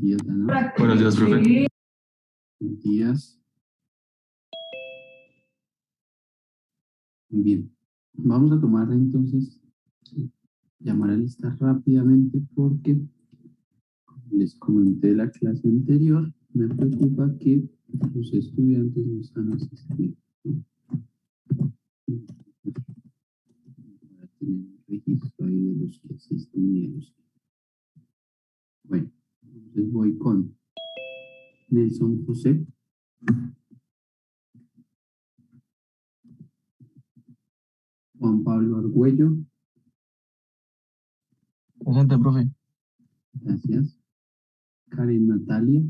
días, Dana. Buenos días, profe. Buenos días. Muy bien. Vamos a tomar entonces, llamar a lista rápidamente porque, como les comenté la clase anterior, me preocupa que los estudiantes no están asistiendo, ¿no? Para tener un registro ahí de los que asisten y de los que... Bueno, entonces voy con Nelson José. Juan Pablo Argüello. Presente, profe. Gracias. Karen Natalia.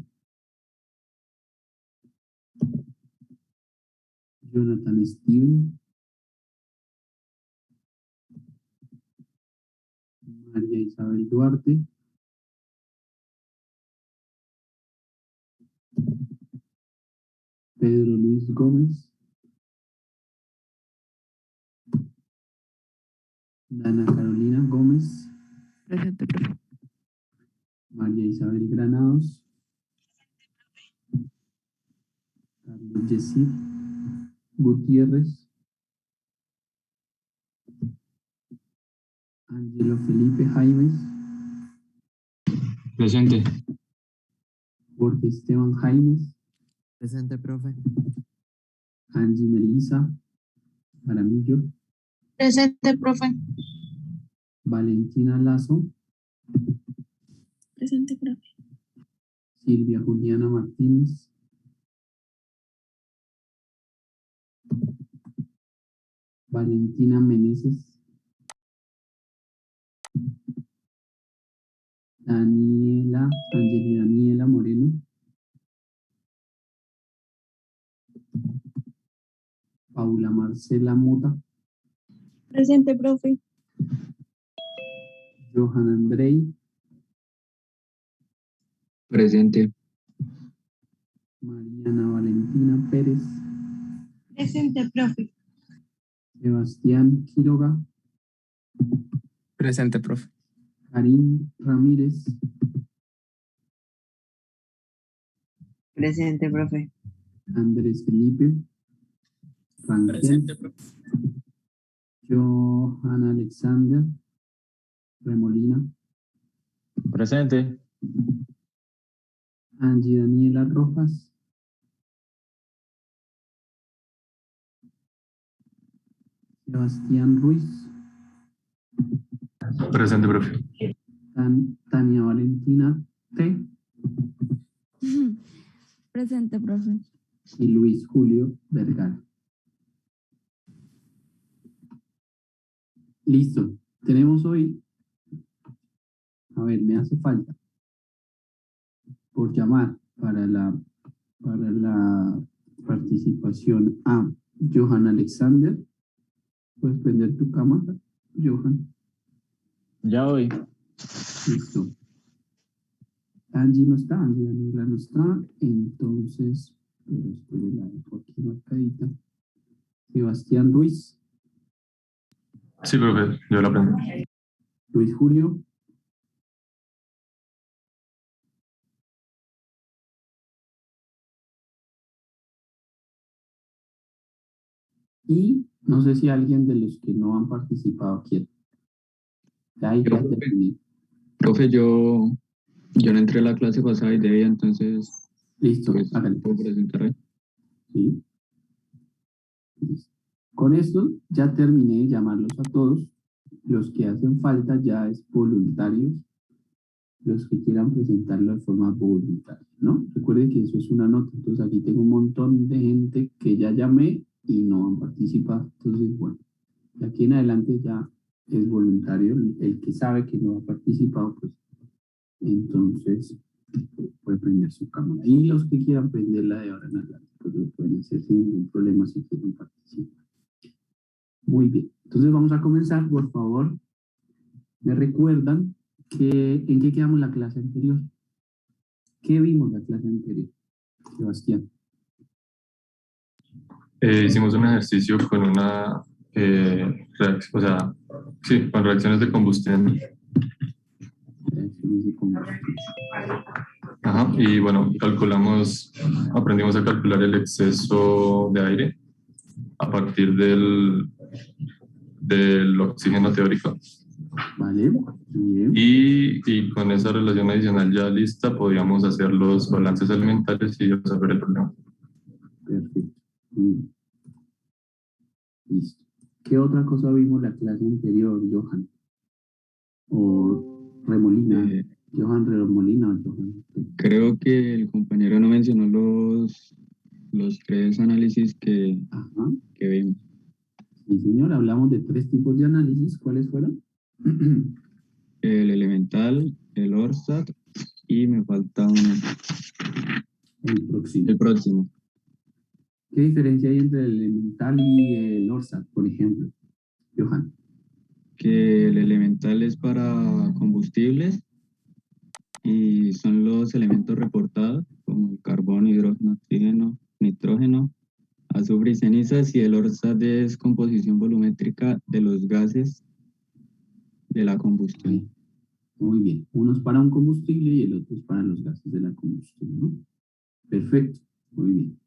Jonathan Steven. María Isabel Duarte. Pedro Luis Gómez. Dana Carolina Gómez. Presente, profe. María Isabel Granados. Carlos Yesid Gutiérrez. Ángelo Felipe Jaimes. Presente. Jorge Esteban Jaimes. Presente, profe. Angie Melisa Jaramillo. Presente, profe. Valentina Lazo. Presente, profe. Silvia Juliana Martínez. Valentina Meneses. Angeli Daniela Moreno. Paula Marcela Mota. Presente, profe. Johan Andrei. Presente. Mariana Valentina Pérez. Presente, profe. Sebastián Quiroga. Presente, profe. Karim Ramírez. Presente, profe. Andrés Felipe. Rangel. Presente, profe. Johan Alexander Remolina. Presente. Angie Daniela Rojas. Sebastián Ruiz. Presente, profe. Tania Valentina T. Presente, profe. Y Luis Julio Vergara. Listo. Tenemos hoy, a ver, me hace falta por llamar para la participación a Johan Alexander. ¿Puedes prender tu cámara, Johan? Ya voy. Listo. Angie no está, Angie Daniela no está, entonces, pero espere, la dejo aquí marcadita. Sebastián Ruiz. Sí, profe, yo la aprendo. Luis Julio. Y no sé si alguien de los que no han participado quiere. Ahí ya terminé. Profe, yo no entré a la clase pasada y debía, entonces, Listo, pues, hágale. puedo presentar ahí. ¿Sí? Listo. Con esto ya terminé de llamarlos a todos. Los que hacen falta ya es voluntarios, los que quieran presentarlo de forma voluntaria, ¿no? Recuerden que eso es una nota. Entonces aquí tengo un montón de gente que ya llamé y no han participado. Entonces, bueno, de aquí en adelante ya es voluntario. El que sabe que no ha participado, pues entonces puede prender su cámara. Y los que quieran prenderla de ahora en adelante, pues lo pueden hacer sin ningún problema si quieren participar. Muy bien. Entonces vamos a comenzar, por favor. ¿Me recuerdan en qué quedamos la clase anterior? ¿Qué vimos la clase anterior, Sebastián? Hicimos un ejercicio con una con reacciones de combustión. Reacciones de combustión. Ajá, y bueno, aprendimos a calcular el exceso de aire a partir del oxígeno teórico. Vale, muy bien. Y con esa relación adicional ya lista, podíamos hacer los balances elementales y resolver el problema. Perfecto. Muy bien. Listo. ¿Qué otra cosa vimos la clase anterior, Johan? O Remolina. Johan Remolina o Johan. Creo que el compañero no mencionó los tres análisis Ajá. que vimos. Sí, señor. Hablamos de 3 tipos de análisis. ¿Cuáles fueron? El elemental, el ORSAT y me falta uno. El próximo. El próximo. ¿Qué diferencia hay entre el elemental y el ORSAT, por ejemplo? Johan. Que el elemental es para combustibles y son los elementos reportados como el carbono, hidrógeno, oxígeno, nitrógeno, azufre y cenizas, y el ORSAT es composición volumétrica de los gases de la combustión. Sí. Muy bien. Uno es para un combustible y el otro es para los gases de la combustión, ¿no? Perfecto. Muy bien.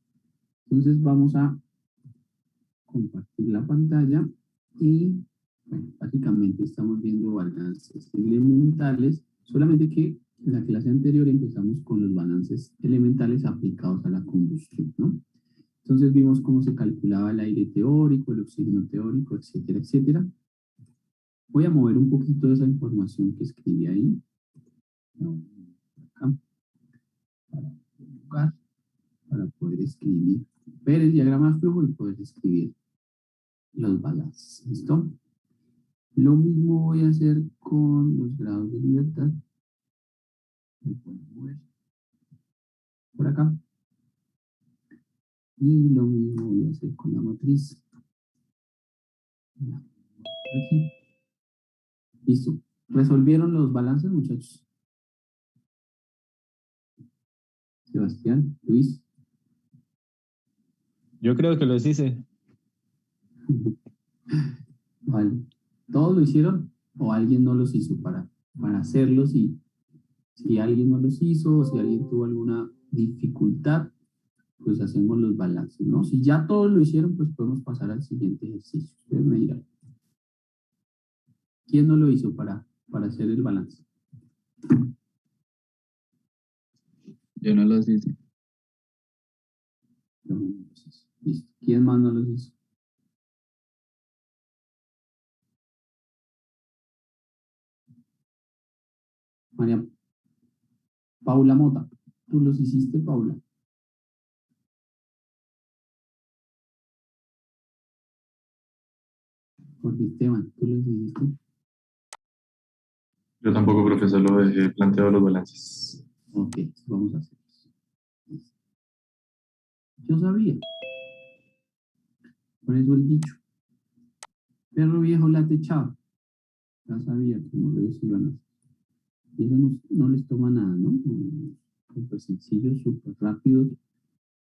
Entonces vamos a compartir la pantalla y bueno, básicamente estamos viendo balances elementales, solamente que en la clase anterior empezamos con los balances elementales aplicados a la combustión, ¿no? Entonces vimos cómo se calculaba el aire teórico, el oxígeno teórico, etcétera, etcétera. Voy a mover un poquito de esa información que escribí ahí. Acá, para poder escribir, ver el diagrama de flujo y poder escribir los balances. ¿Listo? Lo mismo voy a hacer con los grados de libertad. Lo puedo mover por acá. Y lo mismo voy a hacer con la matriz. Aquí. Listo. ¿Resolvieron los balances, muchachos? Sebastián, Luis. Yo creo que los hice. Vale. ¿Todos lo hicieron o alguien no los hizo para hacerlos? Y si alguien no los hizo o si alguien tuvo alguna dificultad, pues hacemos los balances, ¿no? Si ya todos lo hicieron, pues podemos pasar al siguiente ejercicio. Ustedes me dirán. ¿Quién no lo hizo para hacer el balance? Yo no los hice. Yo no los hice. Listo. ¿Quién más no los hizo? María Paula Mota. ¿Tú los hiciste, Paula? Jorge Esteban, ¿tú los hiciste? Yo tampoco, profesor, lo dejé planteado los balances. Ok, vamos a hacer eso. Yo sabía. Por eso el dicho. Perro viejo late chao. Ya sabía que no lo iban a hacer. Y eso no les toma nada, ¿no? Súper sencillos, súper rápidos.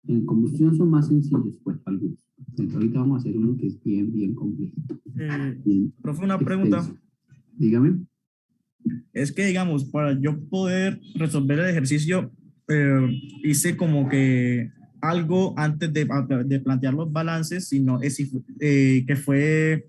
En combustión son más sencillos, pues, algunos. Entonces, ahorita vamos a hacer uno que es bien, bien complejo. Bien Profe, una extenso. pregunta. Dígame. Es que, digamos, para yo poder resolver el ejercicio, hice como que algo antes de plantear los balances, sino que fue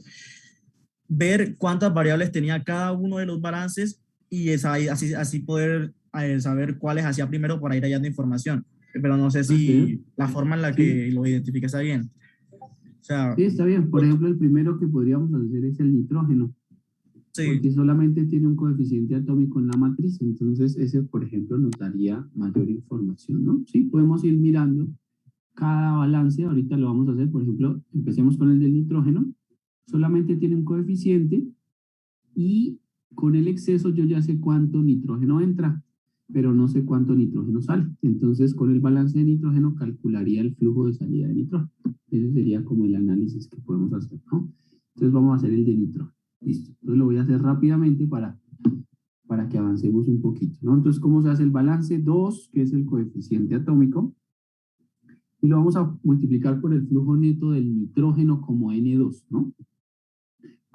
ver cuántas variables tenía cada uno de los balances y así poder saber cuáles hacía primero para ir hallando información. Pero no sé si la forma en la que lo identifique está bien. O sea, Sí, está bien. Por ejemplo, el primero que podríamos hacer es el nitrógeno. sí. Porque solamente tiene un coeficiente atómico en la matriz. Entonces, ese, por ejemplo, nos daría mayor información, ¿no? Sí, podemos ir mirando cada balance. Ahorita lo vamos a hacer. Por ejemplo, empecemos con el del nitrógeno. Solamente tiene un coeficiente y con el exceso yo ya sé cuánto nitrógeno entra, pero no sé cuánto nitrógeno sale. Entonces, con el balance de nitrógeno calcularía el flujo de salida de nitrógeno. Ese sería como el análisis que podemos hacer, ¿no? Entonces, vamos a hacer el de nitrógeno. Listo. Entonces, lo voy a hacer rápidamente para que avancemos un poquito, ¿no? Entonces, ¿cómo se hace el balance? 2, que es el coeficiente atómico, y lo vamos a multiplicar por el flujo neto del nitrógeno como N2, ¿no?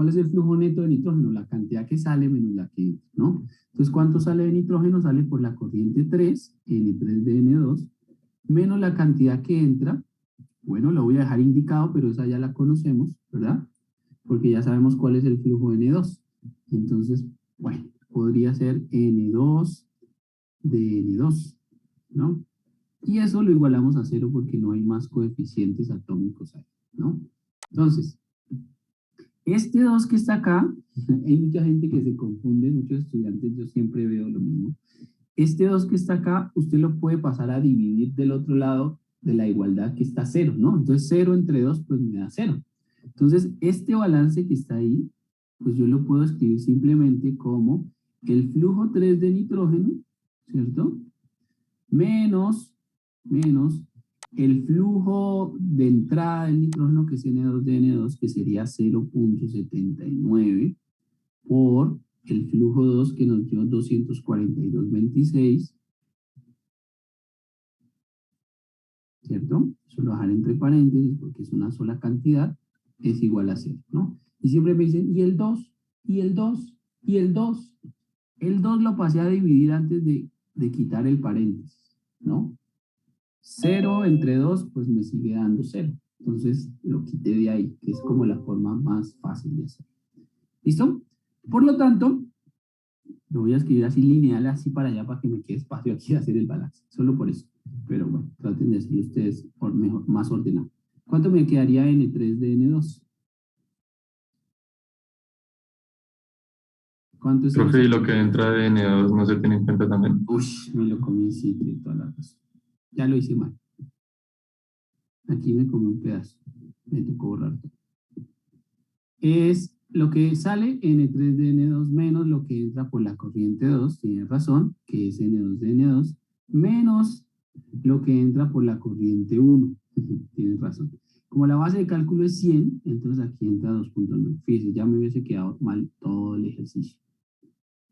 ¿Cuál es el flujo neto de nitrógeno? La cantidad que sale menos la que entra, ¿no? Entonces, ¿cuánto sale de nitrógeno? Sale por la corriente 3, N3 de N2, menos la cantidad que entra. Bueno, lo voy a dejar indicado, pero esa ya la conocemos, ¿verdad? Porque ya sabemos cuál es el flujo N2. Entonces, bueno, podría ser N2 de N2, ¿no? Y eso lo igualamos a 0 porque no hay más coeficientes atómicos ahí, ¿no? Entonces, este 2 que está acá, hay mucha gente que se confunde, muchos estudiantes, yo siempre veo lo mismo. Este 2 que está acá, usted lo puede pasar a dividir del otro lado de la igualdad que está 0, ¿no? Entonces 0 entre 2 pues me da 0. Entonces este balance que está ahí, pues yo lo puedo escribir simplemente como el flujo 3 de nitrógeno, ¿cierto? Menos el flujo de entrada del nitrógeno, que es N2 de N2, que sería 0.79 por el flujo 2 que nos dio 242.26, ¿cierto? Eso lo dejar entre paréntesis porque es una sola cantidad, es igual a 0, ¿no? Y siempre me dicen, ¿y el 2? ¿Y el 2? ¿Y el 2? El 2 lo pasé a dividir antes de quitar el paréntesis, ¿no? 0 entre 2, pues me sigue dando 0. Entonces lo quité de ahí, que es como la forma más fácil de hacer. ¿Listo? Por lo tanto, lo voy a escribir así lineal, así para allá, para que me quede espacio aquí de hacer el balance. Solo por eso. Pero bueno, traten de hacerlo ustedes mejor, más ordenado. ¿Cuánto me quedaría N3 de N2? ¿Cuánto es? Profe, y lo que entra de N2 no se tiene en cuenta también. Uy, me lo comí, sí, tiene toda la razón. Ya lo hice mal. Aquí me comí un pedazo. Me tocó borrar todo. Es lo que sale N3 de N2 menos lo que entra por la corriente 2, tienes razón, que es N2 de N2, menos lo que entra por la corriente 1, tienes razón. Como la base de cálculo es 100, entonces aquí entra 2.9. Fíjese, ya me hubiese quedado mal todo el ejercicio.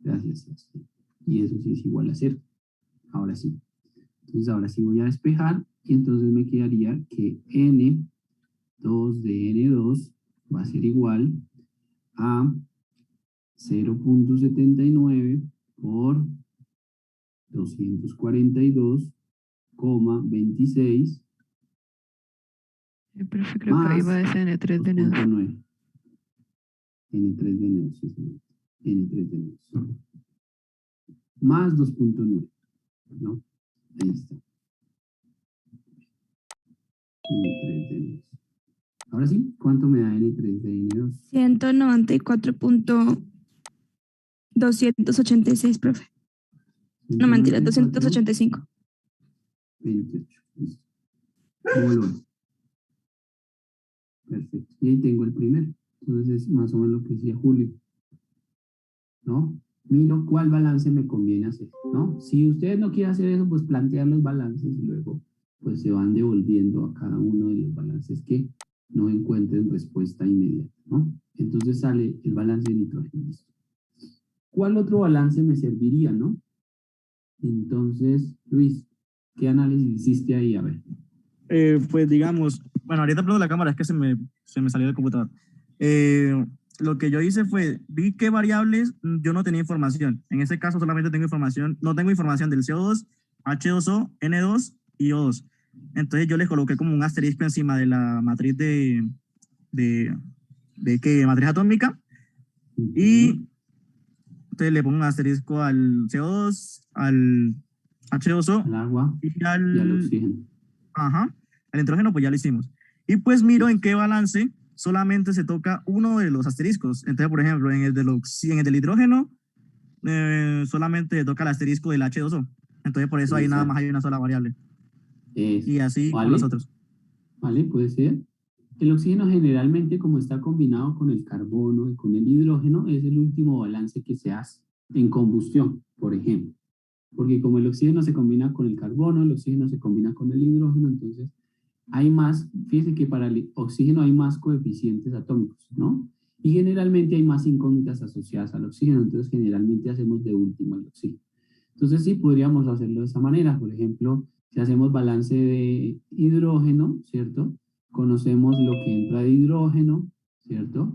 Gracias, Sebastián. Y eso sí es igual a 0. Ahora sí. Entonces ahora sí voy a despejar y entonces me quedaría que N2 de N2 va a ser igual a 0.79 por 242,26 Profe, creo que ahí va ese N3 de N2. 2.9. N3 de N2, sí, señor. N3 de N2. Más 2.9, ¿no? Ahí está. N3 de N2. Ahora sí, ¿cuánto me da N3 de N2? 194.286, profe. No, mentira, 285. 28. Listo. Volvemos. Perfecto. Y ahí tengo el primero. Entonces es más o menos lo que decía Julio, ¿no? Miro cuál balance me conviene hacer, ¿no? Si ustedes no quieren hacer eso, pues plantear los balances y luego pues se van devolviendo a cada uno de los balances que no encuentren respuesta inmediata, ¿no? Entonces sale el balance de nitrógeno. ¿Listo? ¿Cuál otro balance me serviría, no? Entonces, Luis, ¿qué análisis hiciste ahí? A ver. Pues digamos, bueno, ahorita prendo la cámara, es que se me salió del computador. Lo que yo hice fue, vi qué variables yo no tenía información. En este caso solamente tengo información, no tengo información del CO2, H2O, N2 y O2. Entonces yo les coloqué como un asterisco encima de la matriz de matriz atómica. Y entonces le pongo un asterisco al CO2, al H2O, al agua y y al oxígeno. Ajá, el nitrógeno pues ya lo hicimos. Y pues miro en qué balance solamente se toca uno de los asteriscos. Entonces, por ejemplo, en el del hidrógeno solamente toca el asterisco del H2O. Entonces, por eso ahí nada más hay una sola variable. Y así ¿vale? con los otros. ¿Vale? Puede ser. El oxígeno generalmente, como está combinado con el carbono y con el hidrógeno, es el último balance que se hace en combustión, por ejemplo. Porque como el oxígeno se combina con el carbono, el oxígeno se combina con el hidrógeno, entonces hay más, fíjense que para el oxígeno hay más coeficientes atómicos, ¿no? Y generalmente hay más incógnitas asociadas al oxígeno, entonces generalmente hacemos de último el oxígeno. Entonces sí, podríamos hacerlo de esa manera. Por ejemplo, si hacemos balance de hidrógeno, ¿cierto? Conocemos lo que entra de hidrógeno, ¿cierto?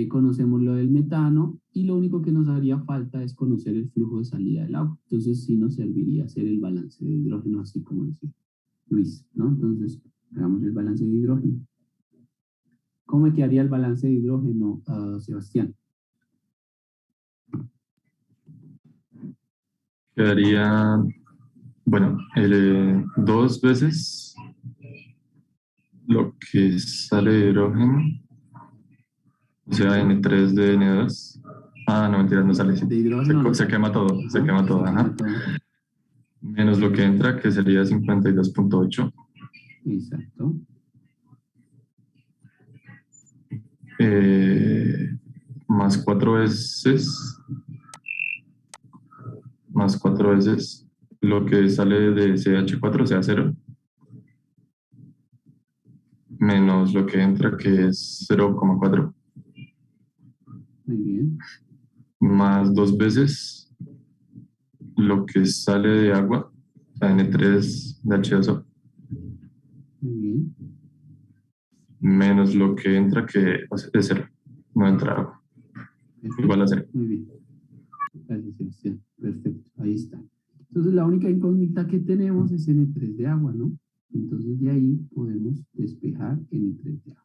Conocemos lo del metano y lo único que nos haría falta es conocer el flujo de salida del agua. Entonces sí nos serviría hacer el balance de hidrógeno, así como dice Luis, ¿no? Entonces hagamos el balance de hidrógeno. ¿Cómo me quedaría el balance de hidrógeno, Sebastián? Quedaría, bueno, 2 veces lo que sale de hidrógeno, o sea, N3 de N2. Ah, no, mentira, no sale. De hidrógeno no Se sale. quema todo, se Ajá, quema todo, se ajá. quema todo. Menos lo que entra, que sería 52.8. Exacto. Más 4 veces lo que sale de CH4, o sea, 0, menos lo que entra, que es 0,4, Muy bien. más 2 veces lo que sale de agua, o sea, N3 de H2O, Muy bien. menos lo que entra, que es 0, no entra agua, Perfecto. igual a 0. Muy bien. Gracias, Sebastián. Perfecto. Ahí está. Entonces, la única incógnita que tenemos es N3 de agua, ¿no? Entonces, de ahí podemos despejar N3 de agua.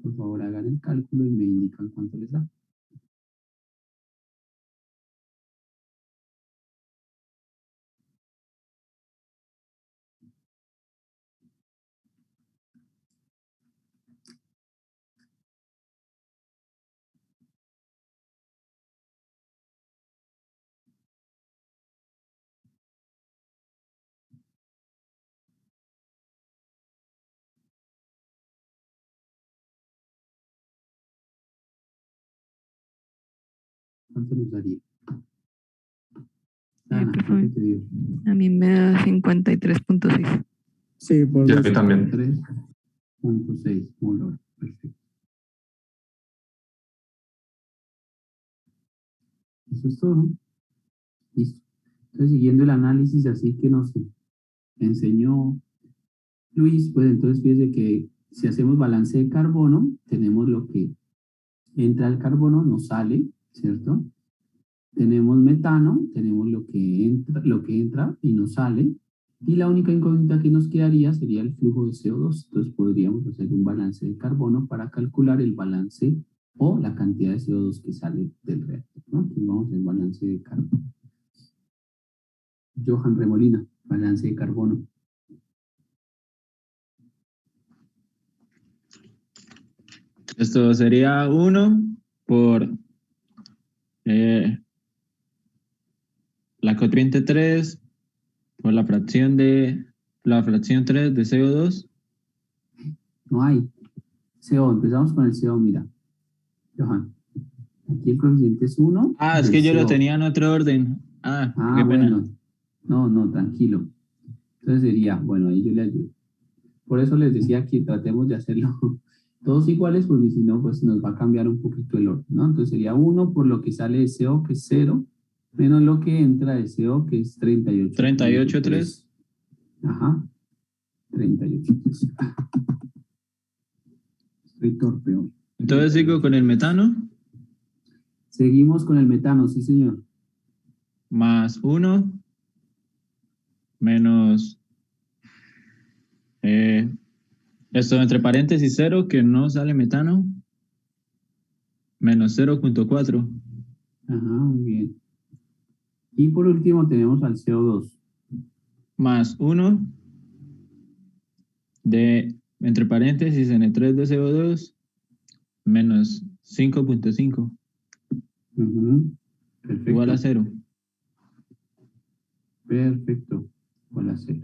Por favor, hagan el cálculo y me indican cuánto les da. ¿Cuánto nos daría? Ana, profe. ¿cuánto te dio? A mí me da 53.6. Sí, por Y a dos. mí también. 3.6 molar. Perfecto. Eso es todo. Listo. Entonces, siguiendo el análisis así que nos enseñó Luis, pues entonces fíjese que si hacemos balance de carbono, tenemos lo que entra al carbono, nos sale, ¿cierto? Tenemos metano, tenemos lo que entra y nos sale. Y la única incógnita que nos quedaría sería el flujo de CO2. Entonces podríamos hacer un balance de carbono para calcular el balance o la cantidad de CO2 que sale del reactor, ¿no? Entonces vamos a hacer balance de carbono. Johan Remolina, balance de carbono. Esto sería 1 por la corriente 3 por la fracción 3 de CO2. No hay. CO, empezamos con el CO, mira. Johan. Aquí el coeficiente es 1. Ah, es que yo lo tenía en otro orden. Ah, qué pena. Bueno. No, tranquilo. Entonces sería, bueno, ahí yo le ayudo. Por eso les decía que tratemos de hacerlo todos iguales, porque si no, pues nos va a cambiar un poquito el orden, ¿no? Entonces sería 1 por lo que sale de CO, que es 0, menos lo que entra de CO, que es 38. 38,3. Ajá. 38,3. Estoy torpe hoy. Entonces sigo con el metano. Seguimos con el metano, sí, señor. Más 1 menos esto entre paréntesis 0, que no sale metano, menos 0,4. Ajá, muy bien. Y por último tenemos al CO2. Más 1 de, entre paréntesis, N3 de CO2, menos 5,5. Perfecto. Igual a 0. Perfecto. Igual a 0.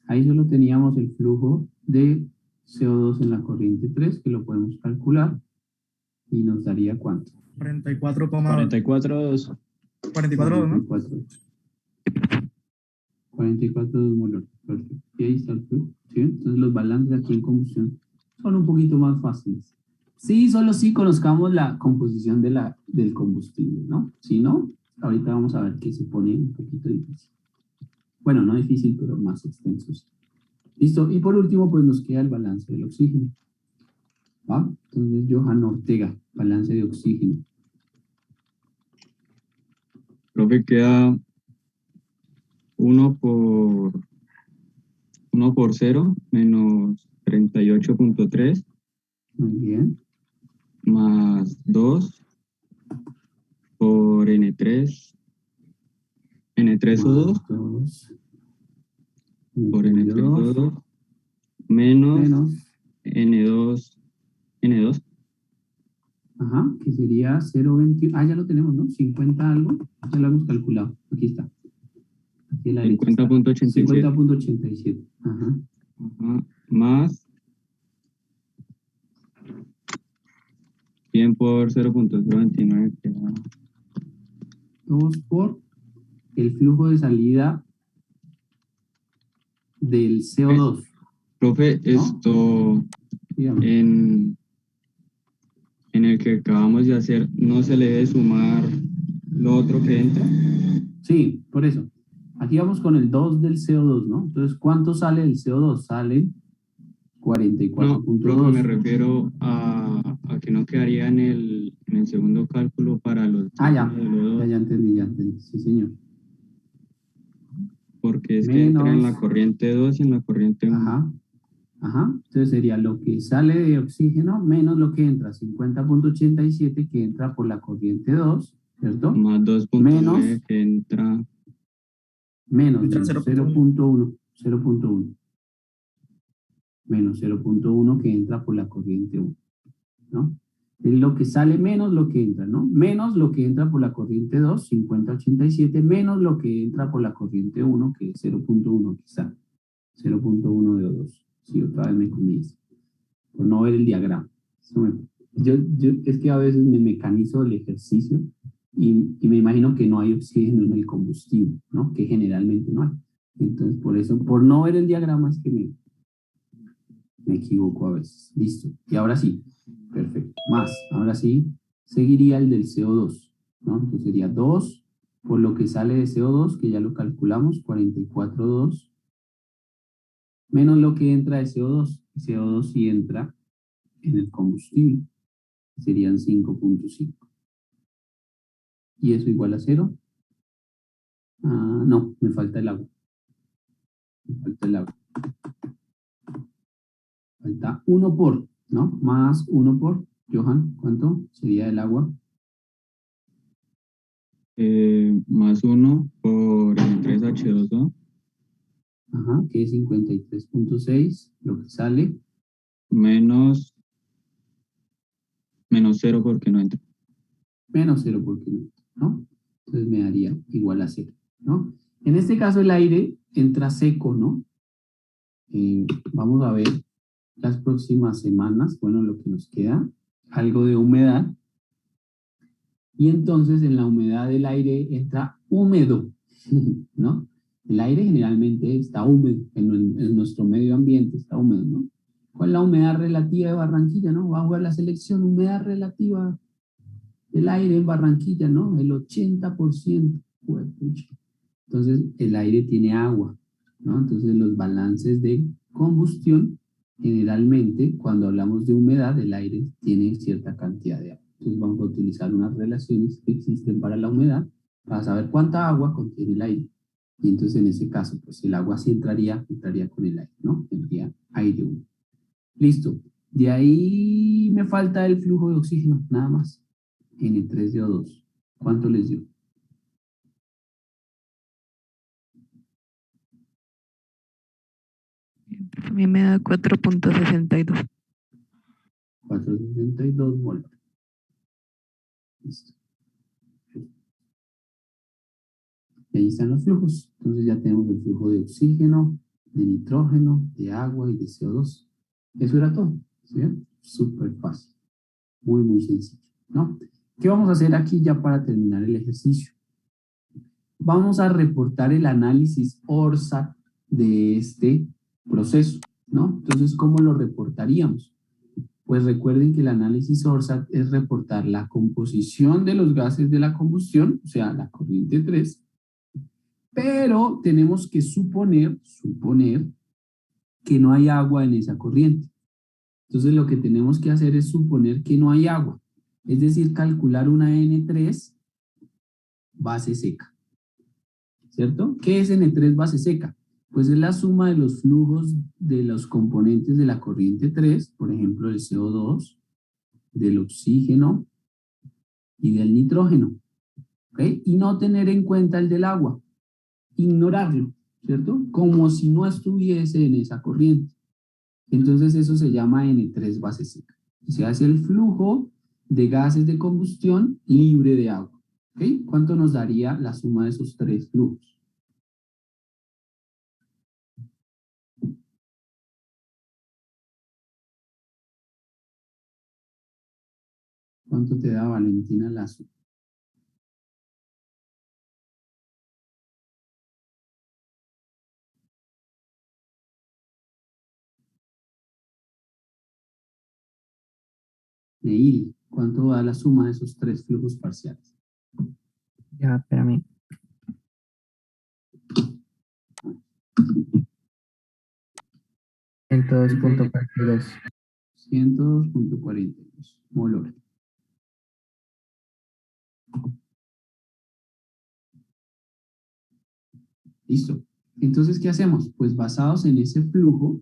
Ahí solo teníamos el flujo de CO2 en la corriente 3, que lo podemos calcular. Y nos daría ¿cuánto? 44,2. 44, ¿no? 44,2 molar. Perfecto. Y ahí está el flujo. ¿Sí? Entonces los balances aquí en combustión son un poquito más fáciles. Sí, solo si conozcamos la composición del combustible, ¿no? Si no, ahorita vamos a ver que se pone un poquito difícil. Bueno, no difícil, pero más extenso. Listo. Y por último, pues nos queda el balance del oxígeno. ¿va? Entonces, Johan Ortega, balance de oxígeno. Profe, queda 1 por 0 menos 38.3 Muy bien. más 2 por N3O2 Más 2. por N3O2 menos Menos, N2. ajá, que sería 0,21. Ah, ya lo tenemos, ¿no? 50 algo. Ya lo hemos calculado. Aquí está. Aquí la letra está. 50.87. 50,87. Ajá. Ajá, más 100 por 0.029 queda 2 por el flujo de salida del CO2. Profe, esto Dígame. en el que acabamos de hacer, ¿no se le debe sumar lo otro que entra? Sí, por eso. Aquí vamos con el 2 del CO2, ¿no? Entonces, ¿cuánto sale del CO2? Sale No, profe, 44.2. me refiero a que no quedaría en el segundo cálculo para los Ah, ya. módulo Ya 2, entendí. Sí, señor. porque es que entra en la corriente 2 y en la corriente 1. Ajá. Ajá. Entonces sería lo que sale de oxígeno menos lo que entra, 50,87 que entra por la corriente 2, ¿cierto? Más 2.9 Menos, que entra. menos Entra 0.1, 0.1. Menos 0.1 que entra por la corriente 1, ¿no? Es lo que sale menos lo que entra, ¿no? Menos lo que entra por la corriente 2, 50,87, menos lo que entra por la corriente 1, que es 0.1 quizá. 0.1 de O2. Sí, otra vez me comí eso. Por no ver el diagrama. Es que a veces me mecanizo el ejercicio y me imagino que no hay oxígeno en el combustible, ¿no? Que generalmente no hay. Entonces, por eso, por no ver el diagrama es que me equivoco a veces. Listo. Y ahora sí. Perfecto. Más. Ahora sí, seguiría el del CO2, ¿no? Entonces sería 2 por lo que sale de CO2, que ya lo calculamos, 44,2, menos lo que entra de CO2. Y CO2 sí entra en el combustible. Serían 5.5. ¿Y eso igual a 0? Ah, no, me falta el agua. Me falta el agua. Falta 1 por, ¿no? Más 1 por. Johan, ¿cuánto sería el agua? Más 1 por N3H2O. Ajá, que es 53.6, lo que sale. Menos 0 porque no entra. Menos 0 porque no, ¿no? Entonces me daría igual a 0, ¿no? En este caso el aire entra seco, ¿no? Vamos a ver las próximas semanas, bueno, lo que nos queda, algo de humedad. Y entonces en la humedad del aire entra húmedo, ¿no? El aire generalmente está húmedo, en nuestro medio ambiente está húmedo, ¿no? ¿Cuál es la humedad relativa de Barranquilla, no? Vamos a ver la selección, humedad relativa del aire en Barranquilla, ¿no? El 80%. Juepucha. Entonces el aire tiene agua, ¿no? Entonces los balances de combustión, generalmente cuando hablamos de humedad, el aire tiene cierta cantidad de agua. Entonces vamos a utilizar unas relaciones que existen para la humedad para saber cuánta agua contiene el aire. Y entonces en ese caso, pues el agua sí entraría con el aire, ¿no? Tendría aire húmedo. Listo. De ahí me falta el flujo de oxígeno, nada más. N3CO2. ¿Cuánto les dio? A mí me da 4.62. 462 volt. Listo. Y ahí están los flujos. Entonces ya tenemos el flujo de oxígeno, de nitrógeno, de agua y de CO2. Eso era todo. ¿Sí? Súper fácil. Muy, muy sencillo, ¿no? ¿Qué vamos a hacer aquí ya para terminar el ejercicio? Vamos a reportar el análisis ORSAC de este proceso, ¿no? Entonces, ¿cómo lo reportaríamos? Pues recuerden que el análisis ORSAC es reportar la composición de los gases de la combustión, o sea, la corriente 3, pero tenemos que suponer que no hay agua en esa corriente. Entonces lo que tenemos que hacer es suponer que no hay agua, es decir, calcular una N3 base seca, ¿cierto? ¿Qué es N3 base seca? Pues es la suma de los flujos de los componentes de la corriente 3, por ejemplo, del CO2, del oxígeno y del nitrógeno, ¿ok? Y no tener en cuenta el del agua, ignorarlo, ¿cierto? Como si no estuviese en esa corriente. Entonces eso se llama N3 base seca. Se hace el flujo de gases de combustión libre de agua, ¿ok? ¿Cuánto nos daría la suma de esos tres flujos? ¿Cuánto te da, Valentina Lazo? Neil, ¿cuánto da la suma de esos tres flujos parciales? Ya, espérame. Entonces, punto 42. 102.42 molor. Listo. Entonces, ¿qué hacemos? Pues basados en ese flujo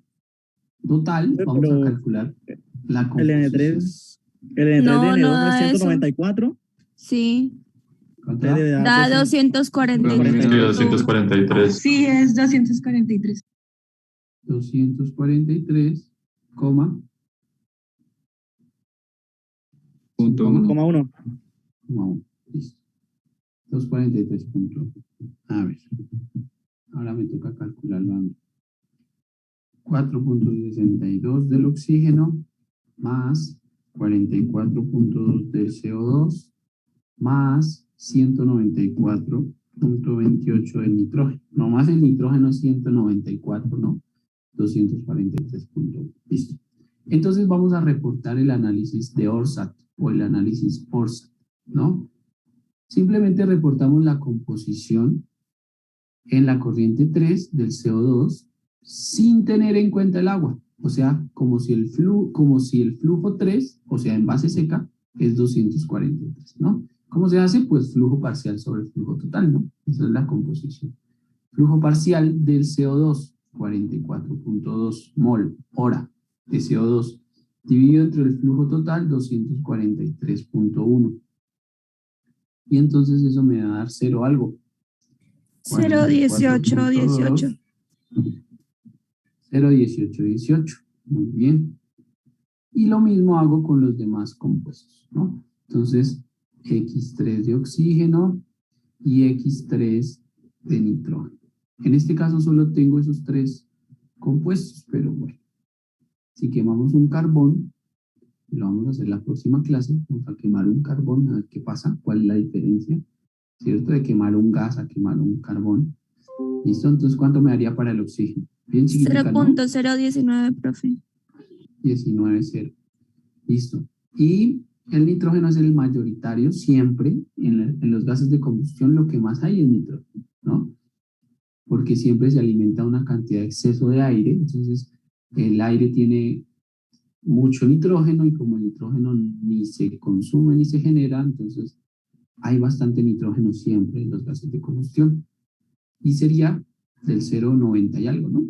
total, vamos a calcular la El composición. N3, el N3 No, de N2 no da es eso. 194. Sí, ¿Cuánto Debe da? dar da 243. 243. 243. Sí, es 243. 243, coma, Punto coma, uno. Coma 1. coma 1. Listo. 243 punto. A ver. Ahora me toca calcularlo a mí. 4.62 del oxígeno más 44.2 del CO2 más 194.28 del nitrógeno. Nomás el nitrógeno es 194, ¿no? 243 puntos. Listo. Entonces vamos a reportar el análisis de ORSAT o el análisis ORSAT, ¿no? Simplemente reportamos la composición en la corriente 3 del CO2 sin tener en cuenta el agua. O sea, como si el flujo 3, o sea, en base seca, es 243, ¿no? ¿Cómo se hace? Pues flujo parcial sobre el flujo total, ¿no? Esa es la composición. Flujo parcial del CO2, 44.2 mol hora de CO2, dividido entre el flujo total, 243.1. Y entonces eso me va a dar 0 algo. 0,1818. 0,1818. Muy bien. Y lo mismo hago con los demás compuestos, ¿no? Entonces, X3 de oxígeno y X3 de nitrógeno. En este caso solo tengo esos tres compuestos, pero bueno. Si quemamos un carbón, lo vamos a hacer la próxima clase, vamos a quemar un carbón, a ver qué pasa, cuál es la diferencia, ¿cierto? De quemar un gas a quemar un carbón. ¿Listo? Entonces, ¿cuánto me daría para el oxígeno? Bien chiquitica, ¿no? 0.019, profe. 19,0. Listo. Y el nitrógeno es el mayoritario siempre en los gases de combustión, lo que más hay es nitrógeno, ¿no? Porque siempre se alimenta una cantidad de exceso de aire, entonces el aire tiene mucho nitrógeno y como el nitrógeno ni se consume ni se genera, entonces hay bastante nitrógeno siempre en los gases de combustión. Y sería del 0,90 y algo, ¿no?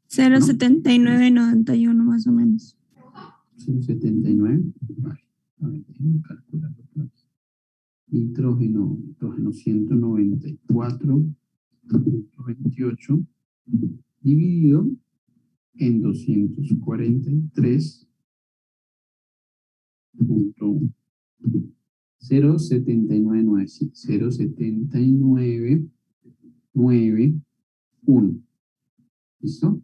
0,7991 más o menos. 0,79. Vale. A ver, déjenme calcularlo otra vez. Nitrógeno 194.28 dividido en 243.1. 0,799, sí, 0,7991. ¿Listo?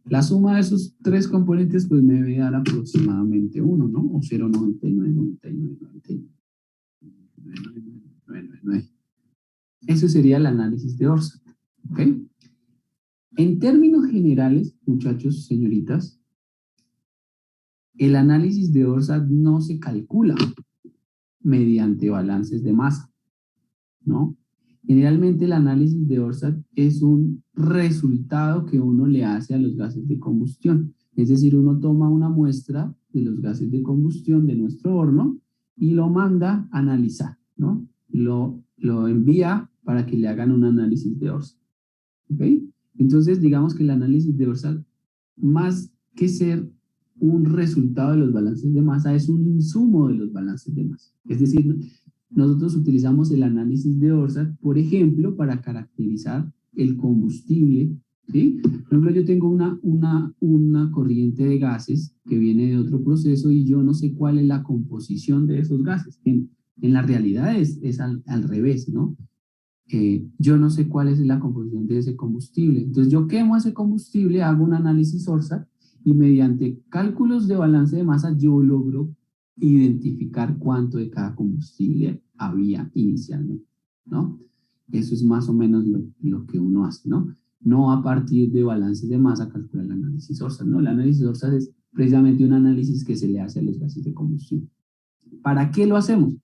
La suma de esos tres componentes pues me debe dar aproximadamente 1, ¿no? O 0,99999999. Eso sería el análisis de ORSAT, ¿ok? En términos generales, muchachos, señoritas, el análisis de ORSAT no se calcula mediante balances de masa, ¿no? Generalmente el análisis de ORSAT es un resultado que uno le hace a los gases de combustión. Es decir, uno toma una muestra de los gases de combustión de nuestro horno y lo manda a analizar, ¿no? Lo envía para que le hagan un análisis de Orsa. ¿Ok? Entonces, digamos que el análisis de Orsa, más que ser un resultado de los balances de masa, es un insumo de los balances de masa. Es decir, nosotros utilizamos el análisis de Orsa, por ejemplo, para caracterizar el combustible, ¿sí? Por ejemplo, yo tengo una corriente de gases que viene de otro proceso y yo no sé cuál es la composición de esos gases. En la realidad es al revés, ¿no? Yo no sé cuál es la composición de ese combustible. Entonces yo quemo ese combustible, hago un análisis ORSA y mediante cálculos de balance de masa yo logro identificar cuánto de cada combustible había inicialmente, ¿no? Eso es más o menos lo que uno hace, ¿no? No a partir de balances de masa calcular el análisis ORSA, ¿no? El análisis ORSA es precisamente un análisis que se le hace a los gases de combustión. ¿Para qué lo hacemos?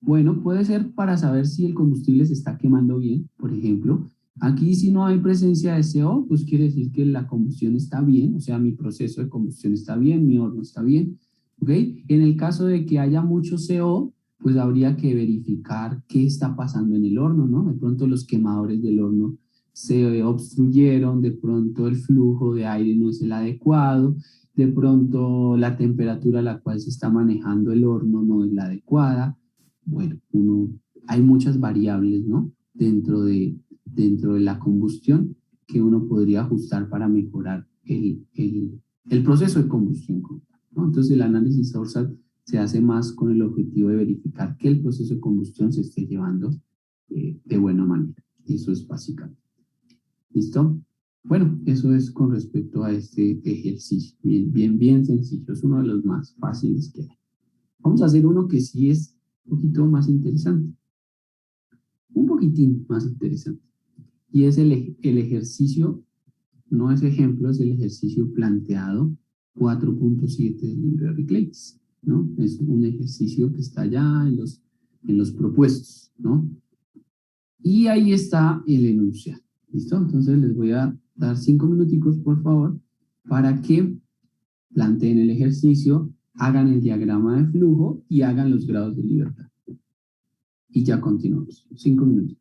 Bueno, puede ser para saber si el combustible se está quemando bien, por ejemplo. Aquí si no hay presencia de CO, pues quiere decir que la combustión está bien, o sea, mi proceso de combustión está bien, mi horno está bien, ¿ok? En el caso de que haya mucho CO, pues habría que verificar qué está pasando en el horno, ¿no? De pronto los quemadores del horno se obstruyeron, de pronto el flujo de aire no es el adecuado, de pronto la temperatura a la cual se está manejando el horno no es la adecuada. Bueno, hay muchas variables, ¿no? Dentro de la combustión que uno podría ajustar para mejorar el proceso de combustión, ¿no? Entonces el análisis ORSAT se hace más con el objetivo de verificar que el proceso de combustión se esté llevando de buena manera. Eso es básicamente. ¿Listo? Bueno, eso es con respecto a este ejercicio. Bien sencillo. Es uno de los más fáciles que hay. Vamos a hacer uno que sí es un poquito más interesante. Un poquitín más interesante. Y es el ejercicio, no es ejemplo, es el ejercicio planteado 4.7 del libro de Ricleitz, ¿no? Es un ejercicio que está ya en los propuestos, ¿no? Y ahí está el enunciado. ¿Listo? Entonces les voy a dar 5 minuticos, por favor, para que planteen el ejercicio, hagan el diagrama de flujo y hagan los grados de libertad. Y ya continuamos. 5 minutos.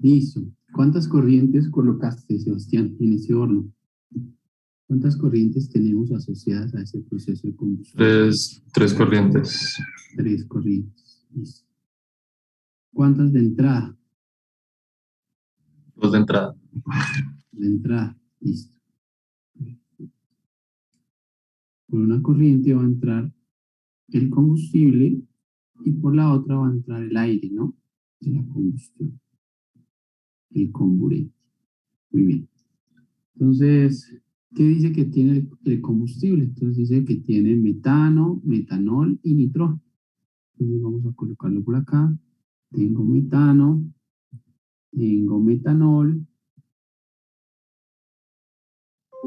Listo. ¿Cuántas corrientes colocaste, Sebastián, en ese horno? ¿Cuántas corrientes tenemos asociadas a ese proceso de combustión? Tres corrientes. 3 corrientes. Listo. ¿Cuántas de entrada? 2 de entrada. De entrada. Listo. Por una corriente va a entrar el combustible y por la otra va a entrar el aire, ¿no? De la combustión. El comburente. Muy bien. Entonces, ¿qué dice que tiene el combustible? Entonces dice que tiene metano, metanol y nitrógeno. Entonces vamos a colocarlo por acá. Tengo metano, tengo metanol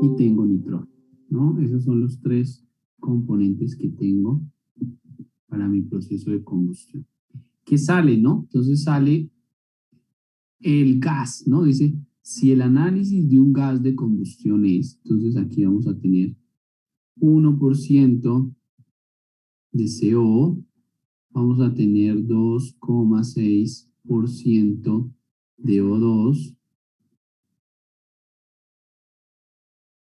y tengo nitrógeno, ¿no? Esos son los 3 componentes que tengo para mi proceso de combustión. ¿Qué sale, no? Entonces sale el gas, ¿no? Dice, si el análisis de un gas de combustión es, entonces aquí vamos a tener 1% de CO, vamos a tener 2,6% de O2,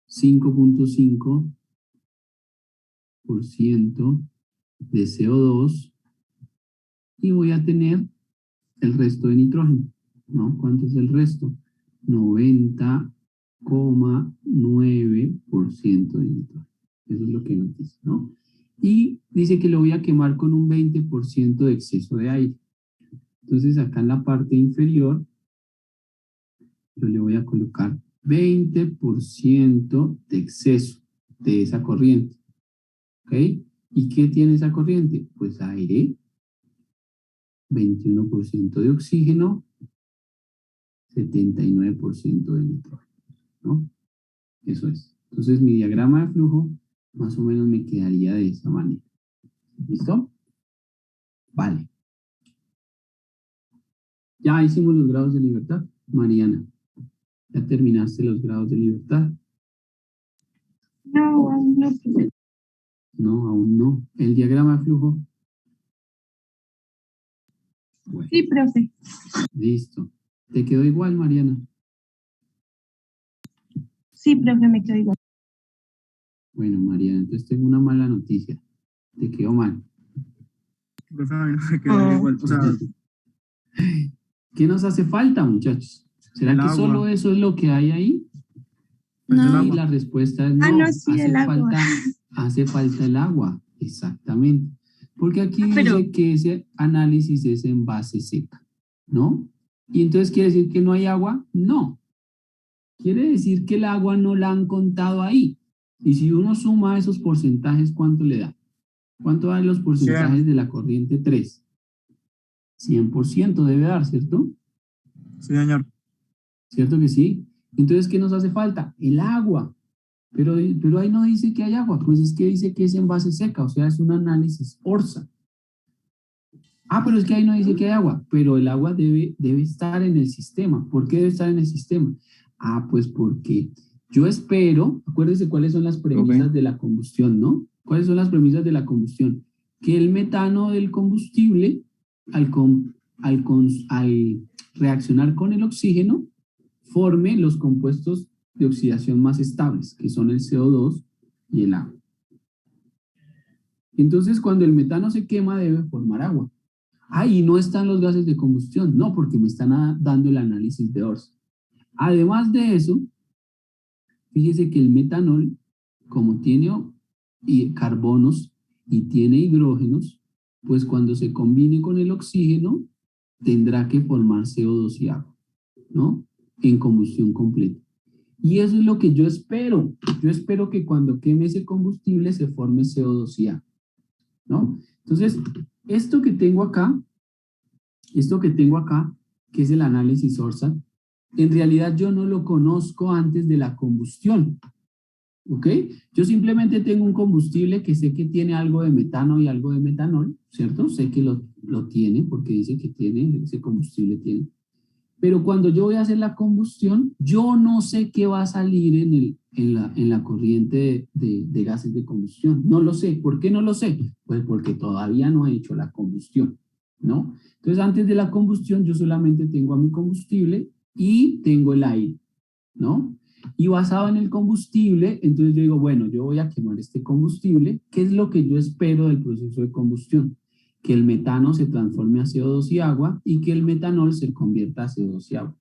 5,5% de CO2 y voy a tener el resto de nitrógeno, ¿no? ¿Cuánto es el resto? 90,9% de nitrógeno. Eso es lo que nos dice, ¿no? Y dice que lo voy a quemar con un 20% de exceso de aire. Entonces acá en la parte inferior yo le voy a colocar 20% de exceso de esa corriente. ¿Ok? ¿Y qué tiene esa corriente? Pues aire, 21% de oxígeno, 79% de nitrógeno, ¿no? Eso es. Entonces mi diagrama de flujo más o menos me quedaría de esa manera. ¿Listo? Vale. Ya hicimos los grados de libertad, Mariana. ¿Ya terminaste los grados de libertad? No, aún no. No, aún no. ¿El diagrama de flujo? Bueno, Sí, profe. listo. ¿Te quedó igual, Mariana? Sí, profe, me quedo igual. Bueno, Mariana, entonces tengo una mala noticia. Te quedó mal. Profe, a mí no me quedó igual. O sea, ¿Qué nos hace falta, muchachos? ¿Será el que agua. solo eso es lo que hay ahí? Pues el No. Y agua. la respuesta es no. Ah, no, sí, el agua. Hace falta el agua, exactamente. Porque aquí Pero- dice que ese análisis es en base seca, ¿no? Y entonces quiere decir que no hay agua, no. Quiere decir que el agua no la han contado ahí. Y si uno suma esos porcentajes, ¿cuánto le da? ¿Cuánto dan los porcentajes de la corriente 3? 100% debe dar, ¿cierto? Sí, señor. ¿Cierto que sí? Entonces, ¿qué nos hace falta? El agua. Pero ahí no dice que hay agua, pues es que dice que es en base seca, o sea, es un análisis ORSA. Ah, pero es que ahí no dice que hay agua, pero el agua debe estar en el sistema. ¿Por qué debe estar en el sistema? Ah, pues porque yo espero, acuérdense cuáles son las premisas de la combustión, ¿no? ¿Cuáles son las premisas de la combustión? Que el metano del combustible, al reaccionar con el oxígeno, forme los compuestos de oxidación más estables, que son el CO2 y el agua. Entonces, cuando el metano se quema, debe formar agua. Ahí no están los gases de combustión, no, porque me están dando el análisis de ORSA. Además de eso, fíjese que el metanol, como tiene carbonos y tiene hidrógenos, pues cuando se combine con el oxígeno, tendrá que formar CO2 y agua, ¿no? En combustión completa. Y eso es lo que yo espero. Yo espero que cuando queme ese combustible se forme CO2 y agua, ¿no? Entonces, esto que tengo acá, que es el análisis ORSA, en realidad yo no lo conozco antes de la combustión, ¿ok? Yo simplemente tengo un combustible que sé que tiene algo de metano y algo de metanol, ¿cierto? Sé que lo tiene porque dice que tiene, ese combustible tiene. Pero cuando yo voy a hacer la combustión, yo no sé qué va a salir en la corriente de gases de combustión. No lo sé. ¿Por qué no lo sé? Pues porque todavía no he hecho la combustión. ¿no? Entonces, antes de la combustión, yo solamente tengo a mi combustible y tengo el aire, ¿no? Y basado en el combustible, entonces yo digo, bueno, yo voy a quemar este combustible. ¿Qué es lo que yo espero del proceso de combustión? Que el metano se transforme a CO2 y agua y que el metanol se convierta a CO2 y agua.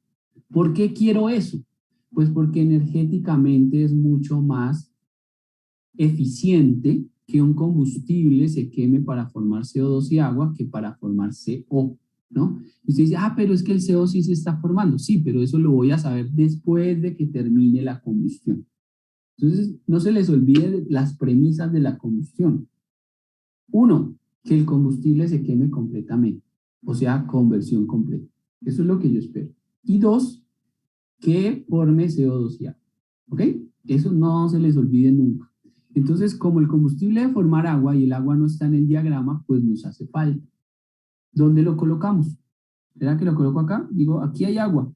¿Por qué quiero eso? Pues porque energéticamente es mucho más eficiente que un combustible se queme para formar CO2 y agua que para formar CO, ¿no? Y usted dice, pero es que el CO sí se está formando. Sí, pero eso lo voy a saber después de que termine la combustión. Entonces, no se les olvide las premisas de la combustión. Uno, que el combustible se queme completamente, o sea, conversión completa. Eso es lo que yo espero. Y dos, que forme CO2 y agua, ¿ok? Eso no se les olvide nunca. Entonces, como el combustible debe formar agua y el agua no está en el diagrama, pues nos hace falta. ¿Dónde lo colocamos? ¿Será que lo coloco acá? Digo, aquí hay agua.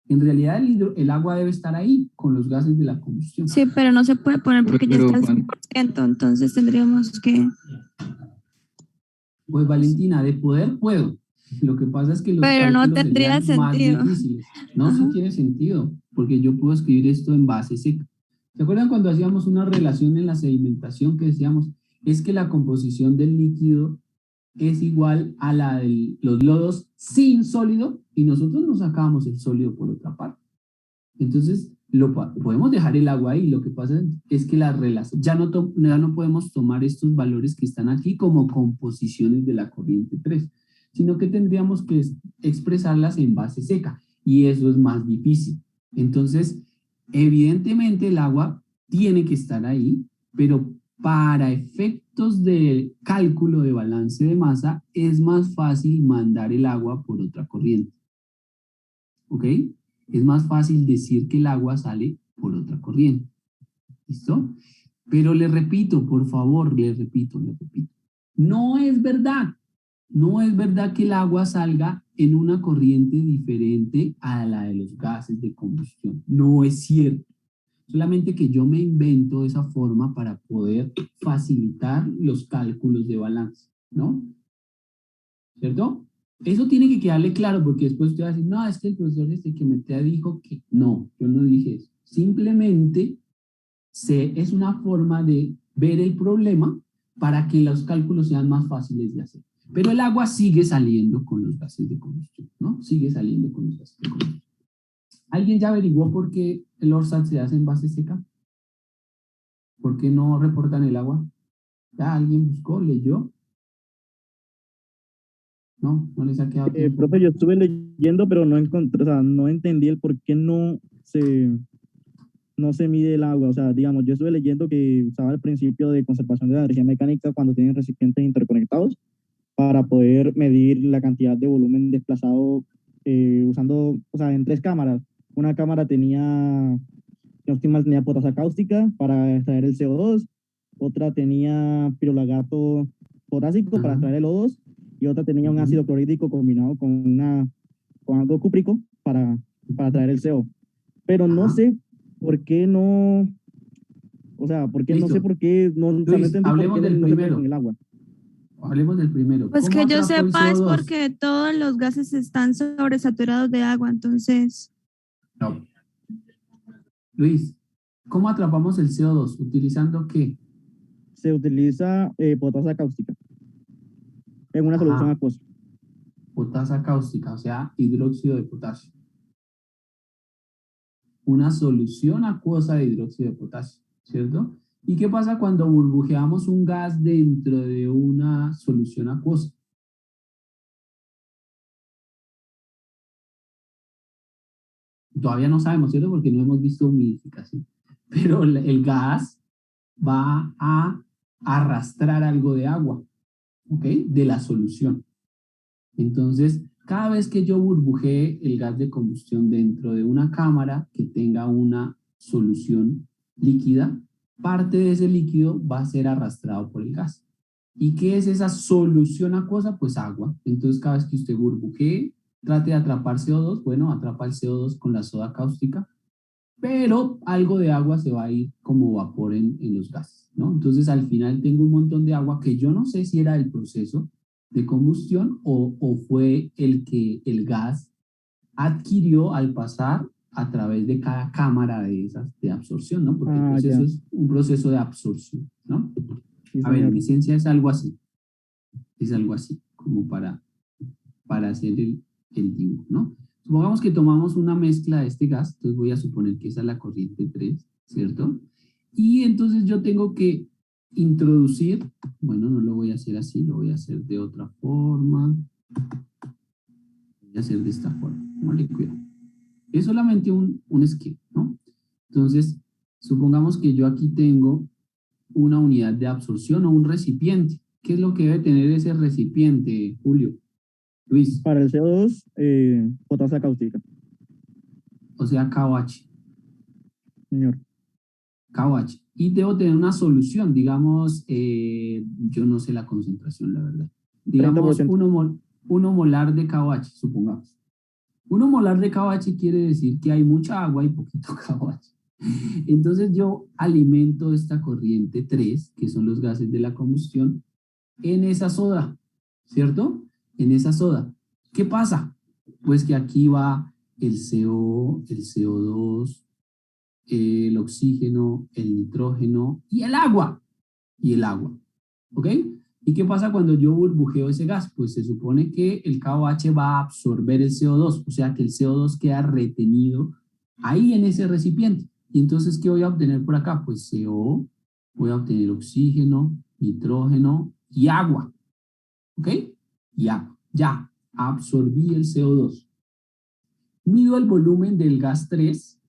En realidad el agua debe estar ahí, con los gases de la combustión. Sí, pero no se puede poner porque ya Pero, está al Juan, 100%, entonces tendríamos que... Pues Valentina, de poder puedo. Lo que pasa es que los Pero no cálculos tendría serían más sentido. difíciles. No, sí Ajá. tiene sentido, porque yo puedo escribir esto en base seca. ¿Se acuerdan cuando hacíamos una relación en la sedimentación que decíamos, es que la composición del líquido es igual a la de los lodos sin sólido y nosotros nos sacábamos el sólido por otra parte? Entonces, podemos dejar el agua ahí. Lo que pasa es que las relaciones, ya no podemos tomar estos valores que están aquí como composiciones de la corriente 3, sino que tendríamos que expresarlas en base seca y eso es más difícil. Entonces, evidentemente el agua tiene que estar ahí, pero para efectos de cálculo de balance de masa es más fácil mandar el agua por otra corriente. ¿Ok? Es más fácil decir que el agua sale por otra corriente. ¿Listo? Pero le repito, por favor, le repito. No es verdad. No es verdad que el agua salga en una corriente diferente a la de los gases de combustión. No es cierto. Solamente que yo me invento esa forma para poder facilitar los cálculos de balance, ¿no? ¿Cierto? Eso tiene que quedarle claro porque después usted va a decir, no, es que el profesor que me te dijo que no, yo no dije eso. Simplemente es una forma de ver el problema para que los cálculos sean más fáciles de hacer. Pero el agua sigue saliendo con los gases de combustión, ¿no? Sigue saliendo con los gases de combustión. ¿Alguien ya averiguó por qué el ORSAT se hace en base seca? ¿Por qué no reportan el agua? ¿Ya alguien buscó, leyó? No les ha quedado tiempo. Profe, yo estuve leyendo, pero no encontré, o sea, no entendí el por qué no se mide el agua. O sea, digamos, yo estuve leyendo que usaba el principio de conservación de la energía mecánica cuando tienen recipientes interconectados para poder medir la cantidad de volumen desplazado usando, o sea, en 3 cámaras. Una cámara tenía potasa cáustica para extraer el CO2, otra tenía pirolagato potásico para extraer el O2 y otra tenía un ácido clorhídrico combinado con algo cúprico para extraer el CO. Pero no sé por qué no, o sea, porque no sé por qué no, Luis, no entendí hablemos por qué del no se puede primero. con el agua. Hablemos del primero. Pues ¿Cómo que yo atrapó el sepa es CO2? porque todos los gases están sobresaturados de agua, entonces... No. Luis, ¿cómo atrapamos el CO2? ¿Utilizando qué? Se utiliza potasa cáustica en una solución acuosa. Potasa cáustica, o sea, hidróxido de potasio. Una solución acuosa de hidróxido de potasio, ¿cierto? ¿Y qué pasa cuando burbujeamos un gas dentro de una solución acuosa? Todavía no sabemos, ¿cierto? Porque no hemos visto humidificación. Pero el gas va a arrastrar algo de agua, ¿ok? De la solución. Entonces, cada vez que yo burbujee el gas de combustión dentro de una cámara que tenga una solución líquida, parte de ese líquido va a ser arrastrado por el gas. ¿Y qué es esa solución acuosa? Pues agua. Entonces, cada vez que usted burbujee, trate de atrapar CO2, bueno, atrapa el CO2 con la soda cáustica, pero algo de agua se va a ir como vapor en los gases, ¿no? Entonces, al final tengo un montón de agua que yo no sé si era del proceso, de combustión o fue el que el gas adquirió al pasar a través de cada cámara de esas de absorción, ¿no? Porque el proceso Ya. es un proceso de absorción, ¿no? Sí, A ver, señor. en esencia es algo así, como para hacer el dibujo, ¿no? Supongamos que tomamos una mezcla de este gas, entonces voy a suponer que esa es la corriente 3, ¿cierto? Y entonces yo tengo que introducir, bueno, no lo voy a hacer así, lo voy a hacer de otra forma. Voy a hacer de esta forma, vale, cuidado. Es solamente un esquema, ¿no? Entonces, supongamos que yo aquí tengo una unidad de absorción o un recipiente. ¿Qué es lo que debe tener ese recipiente, Julio? Luis, Para el CO2, potasa cáustica, o sea, KOH. señor. KOH. Y debo tener una solución, digamos, yo no sé la concentración, la verdad. Digamos, 30%. 1 molar de KOH, supongamos. 1 molar de KOH quiere decir que hay mucha agua y poquito KOH. Entonces yo alimento esta corriente 3, que son los gases de la combustión, en esa soda, ¿cierto? En esa soda. ¿Qué pasa? Pues que aquí va el CO2, el oxígeno, el nitrógeno y el agua. ¿Ok? ¿Y qué pasa cuando yo burbujeo ese gas? Pues se supone que el KOH va a absorber el CO2, o sea que el CO2 queda retenido ahí en ese recipiente. Y entonces, ¿qué voy a obtener por acá? Pues CO, voy a obtener oxígeno, nitrógeno y agua. ¿Ok? Y agua. Ya, absorbí el CO2. Mido el volumen del gas 3,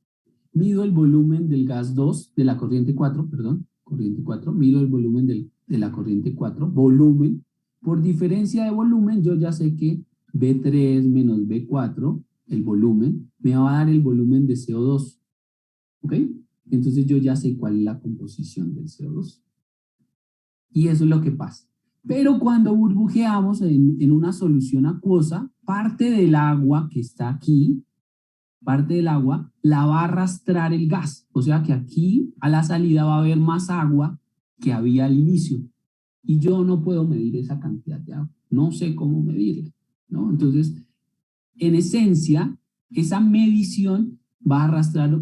mido el volumen del gas 2, de la corriente 4, perdón, corriente 4, mido el volumen de la corriente 4, volumen. Por diferencia de volumen, yo ya sé que B3 menos B4, el volumen, me va a dar el volumen de CO2. ¿Ok? Entonces yo ya sé cuál es la composición del CO2. Y eso es lo que pasa. Pero cuando burbujeamos en una solución acuosa, parte del agua que está aquí, parte del agua, la va a arrastrar el gas. O sea que aquí a la salida va a haber más agua que había al inicio. Y yo no puedo medir esa cantidad de agua. No sé cómo medirla, ¿no? Entonces, en esencia, esa medición va a arrastrar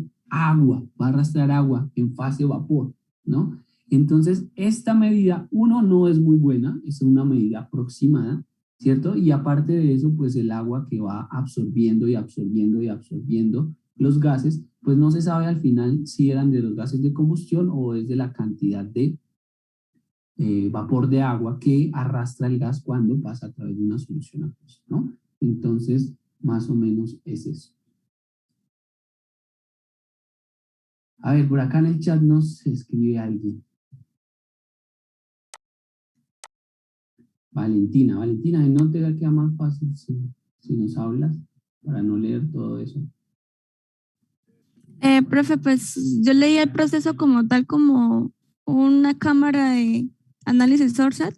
agua en fase vapor, ¿no? Entonces, esta medida, uno, no es muy buena, es una medida aproximada, ¿cierto? Y aparte de eso, pues el agua que va absorbiendo y absorbiendo y absorbiendo los gases, pues no se sabe al final si eran de los gases de combustión o es de la cantidad de vapor de agua que arrastra el gas cuando pasa a través de una solución acuosa, ¿no? Entonces, más o menos es eso. A ver, por acá en el chat nos escribe alguien. Valentina, ¿no te queda más fácil si nos hablas para no leer todo eso? Profe, pues yo leí el proceso como tal, como una cámara de análisis ORSAT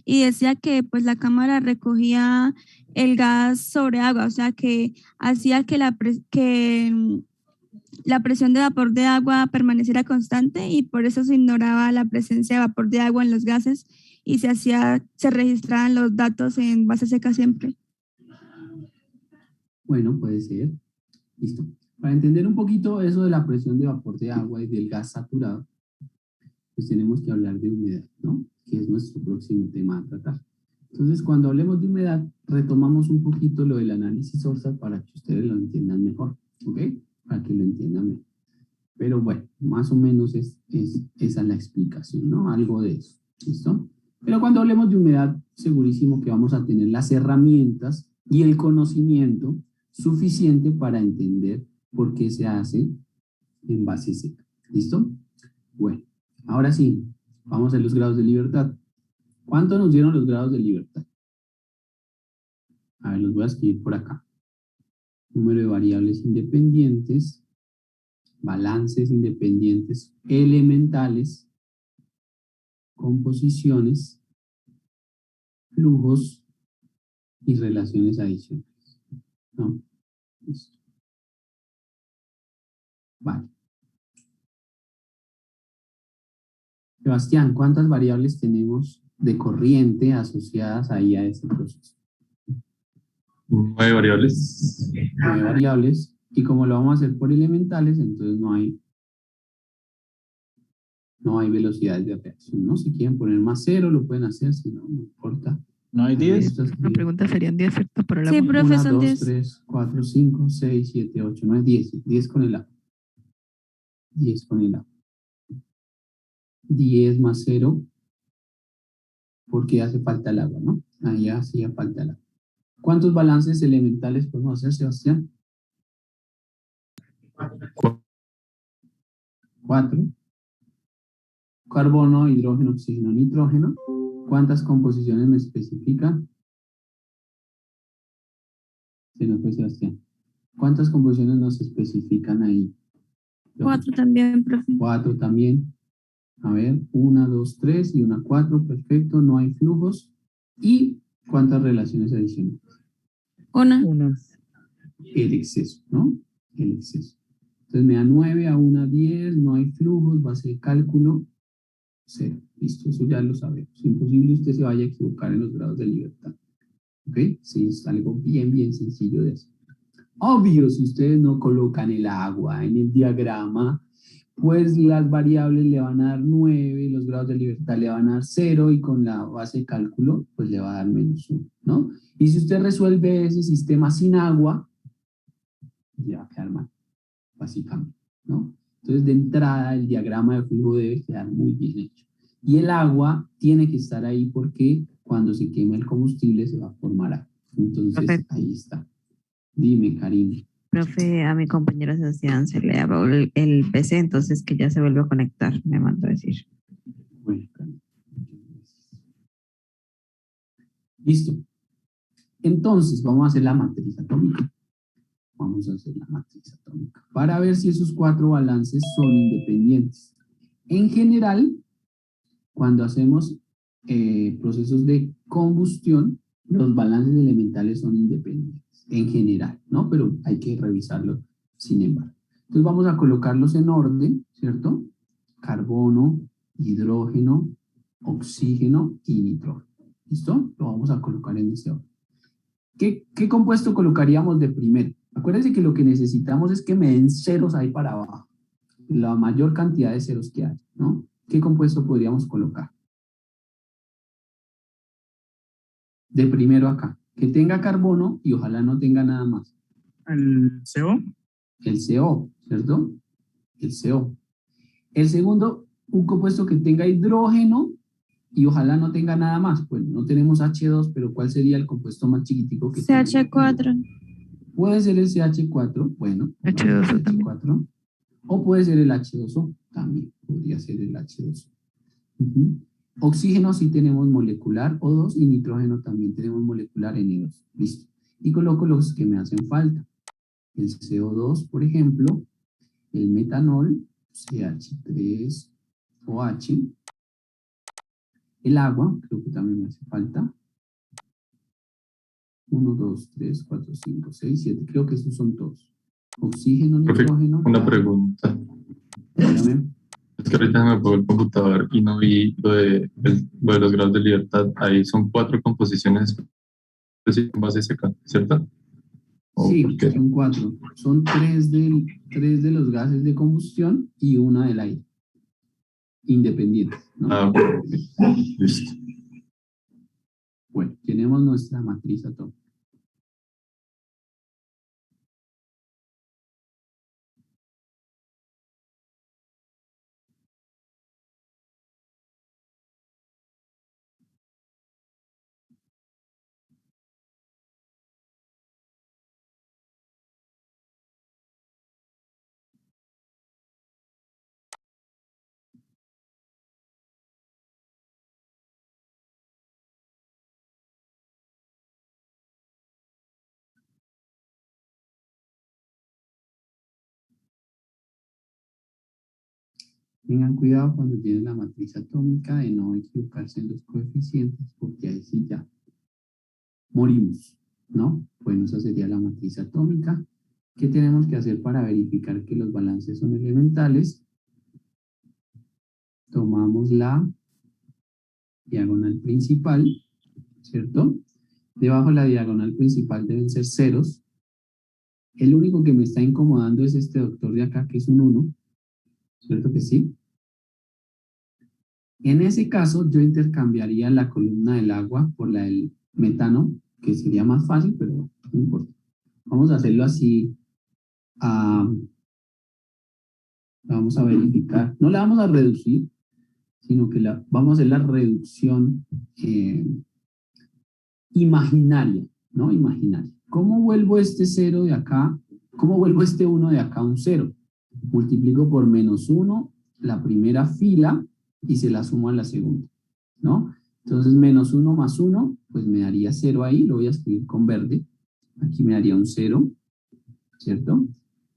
y decía que pues la cámara recogía el gas sobre agua, o sea que hacía que la presión de vapor de agua permaneciera constante y por eso se ignoraba la presencia de vapor de agua en los gases y se registraban los datos en base seca siempre. Bueno, puede ser. Listo. Para entender un poquito eso de la presión de vapor de agua y del gas saturado, pues tenemos que hablar de humedad, ¿no? Que es nuestro próximo tema a tratar. Entonces, cuando hablemos de humedad, retomamos un poquito lo del análisis ORSAT para que ustedes lo entiendan mejor, ¿ok? Para que lo entiendan mejor. Pero bueno, más o menos esa es la explicación, ¿no? Algo de eso, ¿listo? Pero cuando hablemos de humedad, segurísimo que vamos a tener las herramientas y el conocimiento suficiente para entender por qué se hace en base seca, ¿listo? Bueno, ahora sí, vamos a los grados de libertad. ¿Cuánto nos dieron los grados de libertad? A ver, los voy a escribir por acá. Número de variables independientes, balances independientes elementales, composiciones, flujos y relaciones adicionales, ¿no? Listo. Vale. Sebastián, ¿cuántas variables tenemos de corriente asociadas ahí a ese proceso. 9 variables. 9 variables, y como lo vamos a hacer por elementales, entonces no hay velocidades de reacción, ¿no? Si quieren poner más 0, lo pueden hacer, si no, no importa. ¿No hay 10? La pregunta serían 10, ¿cierto? Para el Sí, agua. profe, 1, son 2, 10. 3, 4, 5, 6, 7, 8, 9, 10. 10 con el agua. 10 con el agua. 10 más 0, porque hace falta el agua, ¿no? Ahí hacía falta el agua. ¿Cuántos balances elementales podemos hacer, Sebastián? 4. Carbono, hidrógeno, oxígeno, nitrógeno. ¿Cuántas composiciones me especifican? Se nos fue Sebastián. ¿Cuántas composiciones nos especifican ahí? 4 también, profe. 4 también. A ver, 1, 2, 3 y una 4. Perfecto, no hay flujos. ¿Y cuántas relaciones adicionales? Una. El exceso, ¿no? El exceso. Entonces me da 9 a 1, 10, no hay flujos, base de cálculo, 0. Listo, eso ya lo sabemos. Imposible usted se vaya a equivocar en los grados de libertad. ¿Ok? Sí, es algo bien, bien sencillo de hacer. Obvio, si ustedes no colocan el agua en el diagrama, pues las variables le van a dar 9, los grados de libertad le van a dar 0 y con la base de cálculo, pues le va a dar -1, ¿no? Y si usted resuelve ese sistema sin agua, ya va a quedar mal, básicamente, ¿no? Entonces, de entrada, el diagrama de flujo debe quedar muy bien hecho. Y el agua tiene que estar ahí porque cuando se quema el combustible se va a formar agua. Entonces, Perfecto. ahí está. Dime, Karim. Profe, a mi compañero Sebastián se le apagó el PC, entonces que ya se vuelve a conectar, me mandó a decir. Bueno, Karim, muchas gracias. Listo. Entonces, vamos a hacer la matriz atómica. Vamos a hacer la matriz atómica para ver si esos 4 balances son independientes. En general, cuando hacemos procesos de combustión, los balances elementales son independientes, en general, ¿no? Pero hay que revisarlo, sin embargo. Entonces vamos a colocarlos en orden, ¿cierto? Carbono, hidrógeno, oxígeno y nitrógeno. ¿Listo? Lo vamos a colocar en ese orden. ¿Qué compuesto colocaríamos de primero? Acuérdense que lo que necesitamos es que me den ceros ahí para abajo. La mayor cantidad de ceros que hay, ¿no? ¿Qué compuesto podríamos colocar? De primero acá. Que tenga carbono y ojalá no tenga nada más. El CO. El CO, ¿cierto? El CO. El segundo, un compuesto que tenga hidrógeno y ojalá no tenga nada más. Bueno, no tenemos H2, pero ¿cuál sería el compuesto más chiquitico que tenga? CH4. Puede ser el CH4, bueno. H2O también. CH4. O puede ser el H2O, también podría ser el H2O. Oxígeno sí tenemos molecular O2 y nitrógeno también tenemos molecular N2. Listo. Y coloco los que me hacen falta. El CO2, por ejemplo, el metanol, CH3OH. El agua, creo que también me hace falta. 1, 2, 3, 4, 5, 6, 7. Creo que esos son todos. Oxígeno, nitrógeno. Una pregunta. Dígame. Es que ahorita me pongo el computador y no vi lo de los grados de libertad. Ahí son 4 composiciones en base seca, ¿cierto? Sí, son 4. Son 3 de los gases de combustión y una del aire. Independientes, ¿no? Ah, bueno. Listo. Bueno, tenemos nuestra matriz atómica. Tengan cuidado cuando tienen la matriz atómica de no equivocarse en los coeficientes, porque ahí sí ya morimos, ¿no? Bueno, esa sería la matriz atómica. ¿Qué tenemos que hacer para verificar que los balances son elementales? Tomamos la diagonal principal, ¿cierto? Debajo de la diagonal principal deben ser ceros. El único que me está incomodando es este doctor de acá, que es un 1, ¿cierto que sí? En ese caso, yo intercambiaría la columna del agua por la del metano, que sería más fácil, pero bueno, no importa. Vamos a hacerlo así. La vamos a verificar. No la vamos a reducir, sino que vamos a hacer la reducción imaginaria, ¿no? Imaginaria. ¿Cómo vuelvo este 0 de acá? ¿Cómo vuelvo este 1 de acá a un 0? Multiplico por menos 1 la primera fila y se la sumo a la segunda, ¿no? Entonces, menos 1 más 1, pues me daría 0 ahí, lo voy a escribir con verde. Aquí me daría un 0, ¿cierto?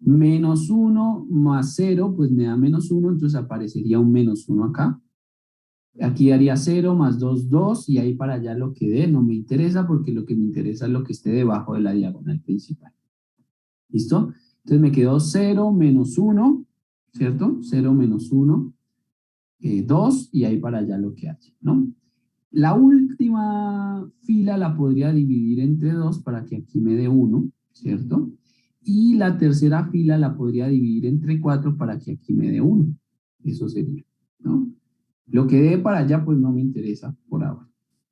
Menos 1 más 0, pues me da menos 1, entonces aparecería un menos 1 acá. Aquí daría 0 más 2, 2, y ahí para allá lo que dé no me interesa, porque lo que me interesa es lo que esté debajo de la diagonal principal. ¿Listo? Entonces me quedó 0 menos 1, ¿cierto? 0 menos 1, 2, y ahí para allá lo que haya, ¿no? La última fila la podría dividir entre 2 para que aquí me dé 1, ¿cierto? Y la tercera fila la podría dividir entre 4 para que aquí me dé 1. Eso sería, ¿no? Lo que dé para allá, pues no me interesa por ahora.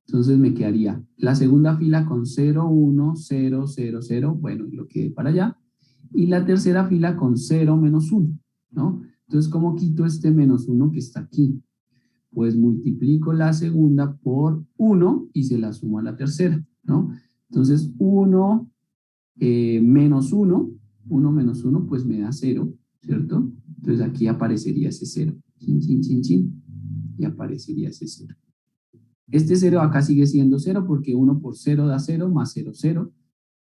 Entonces me quedaría la segunda fila con 0, 1, 0, 0, 0, bueno, lo que dé para allá. Y la tercera fila con 0, menos 1, ¿no? Entonces, ¿cómo quito este menos 1 que está aquí? Pues multiplico la segunda por 1 y se la sumo a la tercera, ¿no? Entonces, 1 menos 1, 1 menos 1, pues me da 0, ¿cierto? Entonces aquí aparecería ese 0. Chin, chin, chin, chin. Y aparecería ese 0. Este 0 acá sigue siendo 0 porque 1 por 0 da 0 más 0, 0,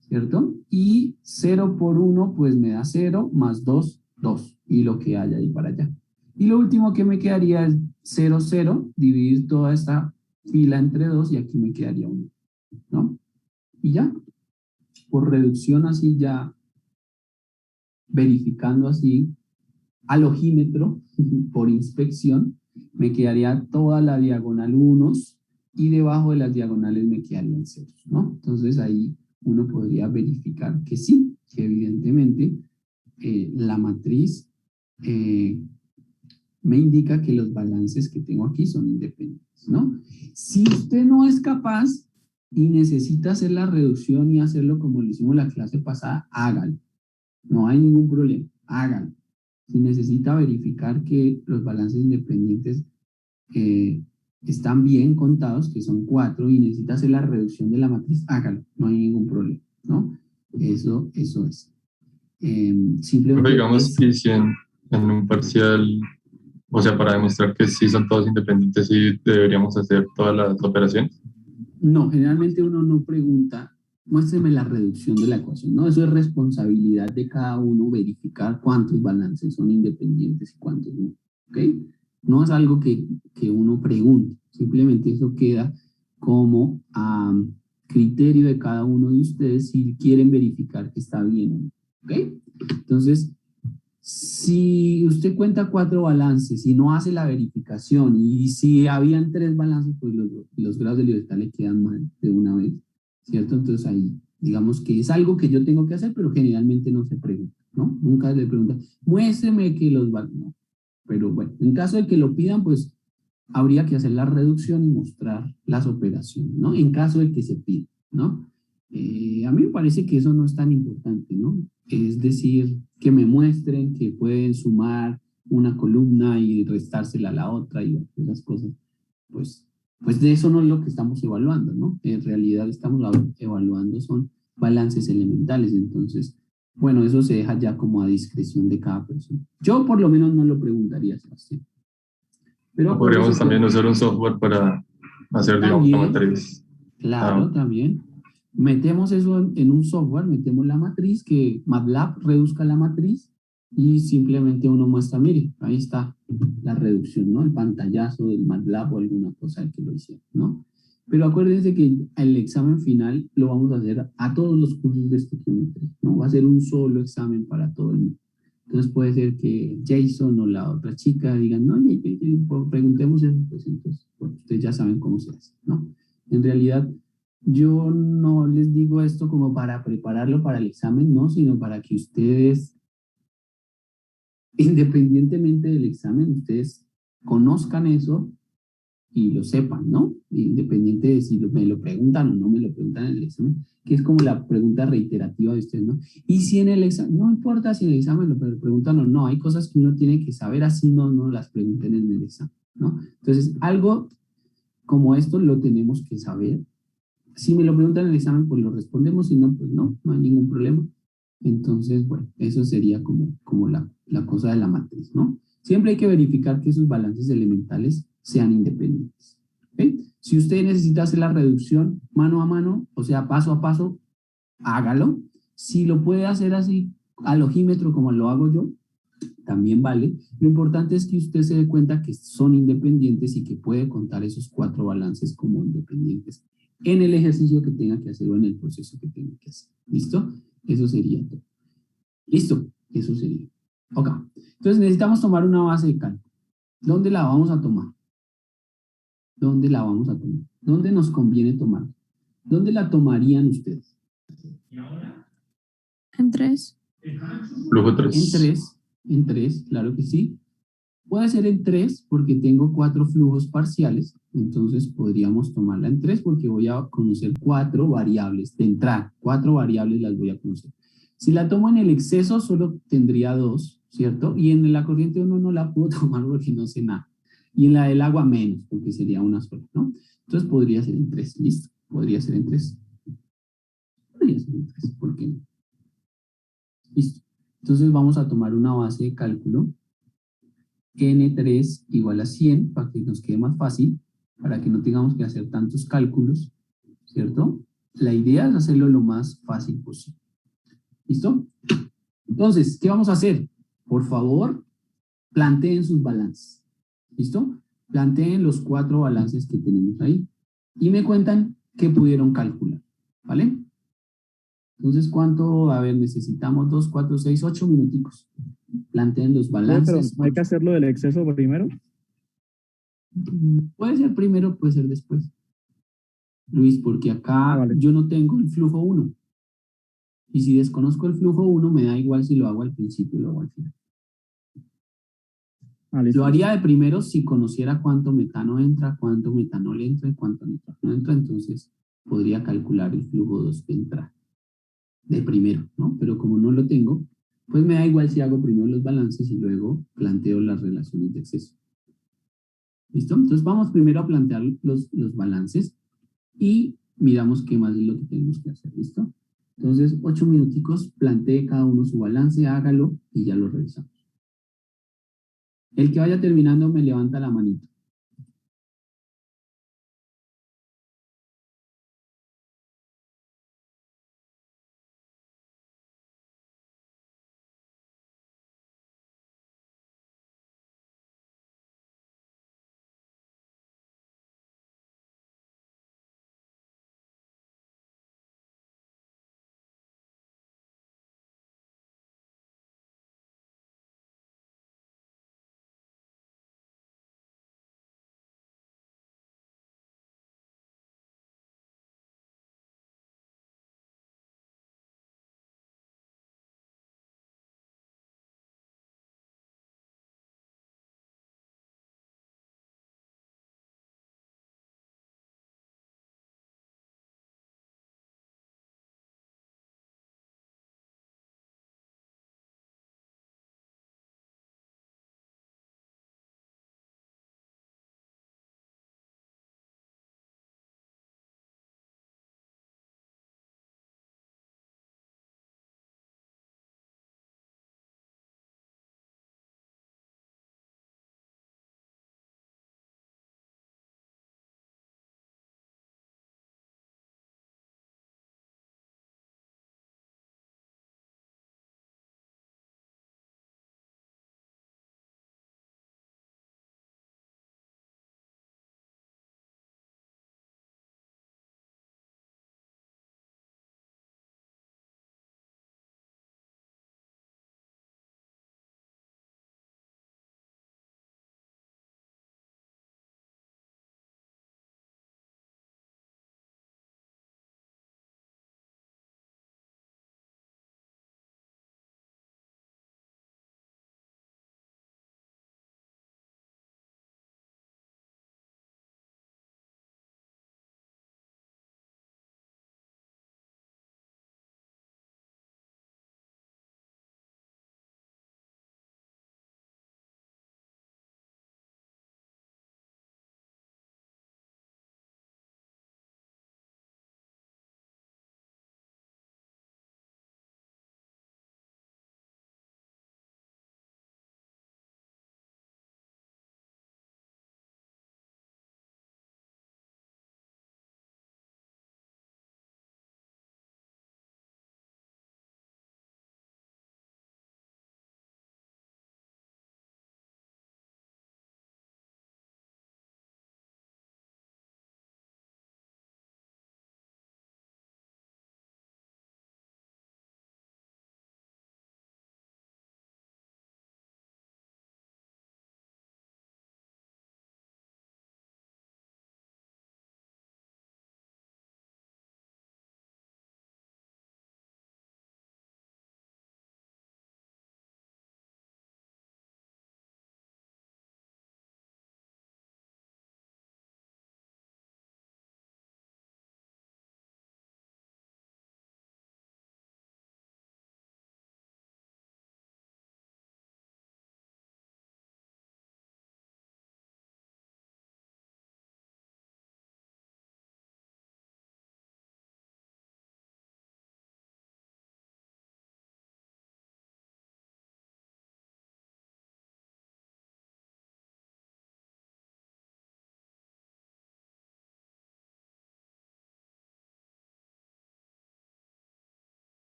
¿cierto? Y 0 por 1 pues me da 0 más 2, 2. Y lo que haya ahí para allá. Y lo último que me quedaría es 0, 0, dividir toda esta fila entre 2 y aquí me quedaría 1, ¿no? Y ya, por reducción así ya, verificando así al ojímetro, por inspección, me quedaría toda la diagonal 1 y debajo de las diagonales me quedarían ceros, ¿no? Entonces ahí uno podría verificar que sí, que evidentemente la matriz me indica que los balances que tengo aquí son independientes, ¿no? Si usted no es capaz y necesita hacer la reducción y hacerlo como lo hicimos la clase pasada, hágalo. No hay ningún problema, hágalo. Si necesita verificar que los balances independientes están bien contados, que son 4, y necesita hacer la reducción de la matriz, hágalo, no hay ningún problema, ¿no? Eso es. Simplemente... Pero digamos que si en un parcial, o sea, para demostrar que sí son todos independientes, sí deberíamos hacer todas las operaciones. No, generalmente uno no pregunta, muéstreme la reducción de la ecuación, ¿no? Eso es responsabilidad de cada uno verificar cuántos balances son independientes y cuántos no, ¿ok? No es algo que uno pregunte, simplemente eso queda como a criterio de cada uno de ustedes si quieren verificar que está bien o no, ¿ok? Entonces, si usted cuenta 4 balances y no hace la verificación y si habían 3 balances, pues los grados de libertad le quedan mal de una vez, ¿cierto? Entonces ahí, digamos que es algo que yo tengo que hacer, pero generalmente no se pregunta, ¿no? Nunca le preguntan, muéstreme que los balances, no. Pero bueno, en caso de que lo pidan, pues habría que hacer la reducción y mostrar las operaciones, ¿no? En caso de que se pida, ¿no? A mí me parece que eso no es tan importante, ¿no? Es decir, que me muestren que pueden sumar una columna y restársela a la otra y esas cosas, pues de eso no es lo que estamos evaluando, ¿no? En realidad estamos evaluando son balances elementales, entonces, bueno, eso se deja ya como a discreción de cada persona. Yo por lo menos no lo preguntaría, Sebastián. Pero podríamos también usar un software para hacer, digamos, la matriz. Claro, también. Metemos eso en un software, metemos la matriz, que MATLAB reduzca la matriz y simplemente uno muestra, mire, ahí está la reducción, ¿no? El pantallazo del MATLAB o alguna cosa que lo hicieron, ¿no? Pero acuérdense que el examen final lo vamos a hacer a todos los cursos de estequiometría, ¿no? Va a ser un solo examen para todo el mundo. Entonces puede ser que Jason o la otra chica digan, no, preguntemos eso, pues entonces, bueno, ustedes ya saben cómo se hace, ¿no? En realidad, yo no les digo esto como para prepararlo para el examen, no, sino para que ustedes, independientemente del examen, ustedes conozcan eso y lo sepan, ¿no? Independiente de si me lo preguntan o no me lo preguntan en el examen, que es como la pregunta reiterativa de ustedes, ¿no? Y si en el examen, no importa si en el examen lo preguntan o no, hay cosas que uno tiene que saber, así no las pregunten en el examen, ¿no? Entonces, algo como esto lo tenemos que saber. Si me lo preguntan en el examen, pues lo respondemos, si no, pues no hay ningún problema. Entonces, bueno, eso sería como la cosa de la matriz, ¿no? Siempre hay que verificar que esos balances elementales sean independientes. ¿Ok? Si usted necesita hacer la reducción mano a mano, o sea, paso a paso, hágalo. Si lo puede hacer así al ojímetro como lo hago yo, también vale. Lo importante es que usted se dé cuenta que son independientes y que puede contar esos 4 balances como independientes en el ejercicio que tenga que hacer o en el proceso que tenga que hacer. ¿Listo? Eso sería todo. ¿Listo? Eso sería. Ok. Entonces necesitamos tomar una base de cálculo. ¿Dónde la vamos a tomar? ¿Dónde la vamos a tomar? ¿Dónde nos conviene tomar? ¿Dónde la tomarían ustedes? En 3. Flujo En 3. 3, claro que sí. Puede ser en 3 porque tengo 4 flujos parciales, entonces podríamos tomarla en 3 porque voy a conocer 4 variables de entrada. 4 variables las voy a conocer. Si la tomo en el exceso, solo tendría 2, ¿cierto? Y en la corriente 1 no la puedo tomar porque no sé nada. Y en la del agua menos, porque sería una sola, ¿no? Entonces podría ser en 3, ¿listo? Podría ser en 3. Podría ser en 3, ¿por qué no? Listo. Entonces vamos a tomar una base de cálculo N3 igual a 100 para que nos quede más fácil, para que no tengamos que hacer tantos cálculos, ¿cierto? La idea es hacerlo lo más fácil posible. ¿Listo? Entonces, ¿qué vamos a hacer? Por favor, planteen sus balances. ¿Listo? Planteen los 4 balances que tenemos ahí y me cuentan qué pudieron calcular, ¿vale? Entonces, ¿cuánto? A ver, necesitamos 2, 4, 6, 8 minuticos. Planteen los Pero balances. no hay que hacerlo del exceso primero. Puede ser primero, puede ser después. Luis, porque acá Vale. yo no tengo el flujo 1. Y si desconozco el flujo 1, me da igual si lo hago al principio o lo hago al final. Listo. Lo haría de primero si conociera cuánto metano entra, cuánto metanol entra y cuánto nitrógeno entra. Entonces podría calcular el flujo 2 de entrada. De primero, ¿no? Pero como no lo tengo, pues me da igual si hago primero los balances y luego planteo las relaciones de exceso. ¿Listo? Entonces vamos primero a plantear los balances y miramos qué más es lo que tenemos que hacer. ¿Listo? Entonces, 8 minuticos, plantee cada uno su balance, hágalo y ya lo revisamos. El que vaya terminando me levanta la manito.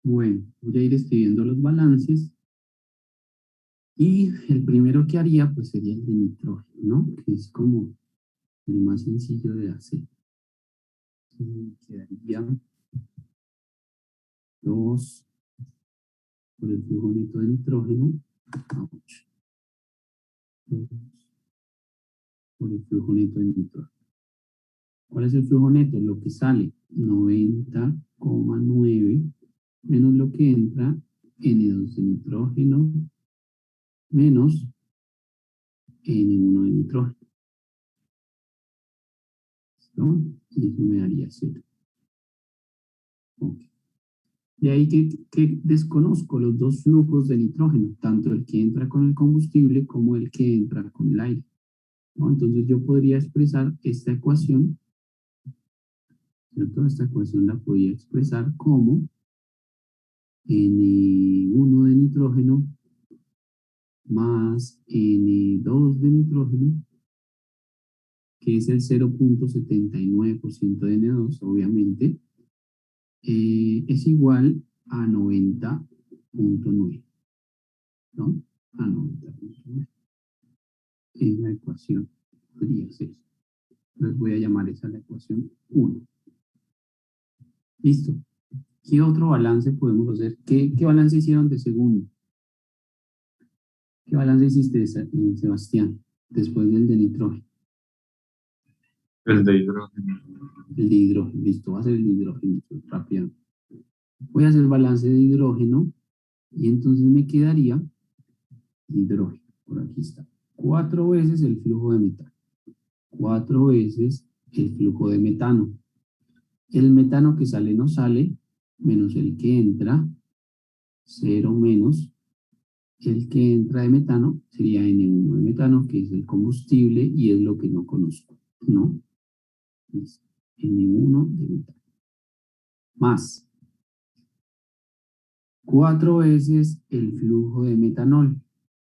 Bueno, voy a ir escribiendo los balances. Y el primero que haría, pues sería el de nitrógeno, ¿no? Que es como el más sencillo de hacer. Quedaría 2 por el flujo neto de nitrógeno a 8. 2 por el flujo neto de nitrógeno. ¿Cuál es el flujo neto? Lo que sale, 90,9 menos lo que entra, N2 de nitrógeno menos N1 de nitrógeno. ¿Listo? Y eso me daría 0. Ok. De ahí que desconozco los dos flujos de nitrógeno, tanto el que entra con el combustible como el que entra con el aire, ¿no? Entonces yo podría expresar esta ecuación, ¿cierto? Esta ecuación la podría expresar como N1 de nitrógeno más N2 de nitrógeno, que es el 0,79% de N2, obviamente, es igual a 90,9, ¿no? A 90,9. Es la ecuación, podría ser. Entonces voy a llamar esa la ecuación 1. Listo. ¿Qué otro balance podemos hacer? ¿Qué balance hicieron de segundo? ¿Qué balance hiciste, Sebastián, después del de nitrógeno? El de hidrógeno. El de hidrógeno, listo, va a ser el de hidrógeno, rápido. Voy a hacer balance de hidrógeno y entonces me quedaría hidrógeno, por aquí está. 4 veces el flujo de metano, 4 veces el flujo de metano. El metano que sale no sale, menos el que entra, 0 menos el que entra de metano, sería N1 de metano, que es el combustible y es lo que no conozco, ¿no? Es N1 de metano. Más 4 veces el flujo de metanol.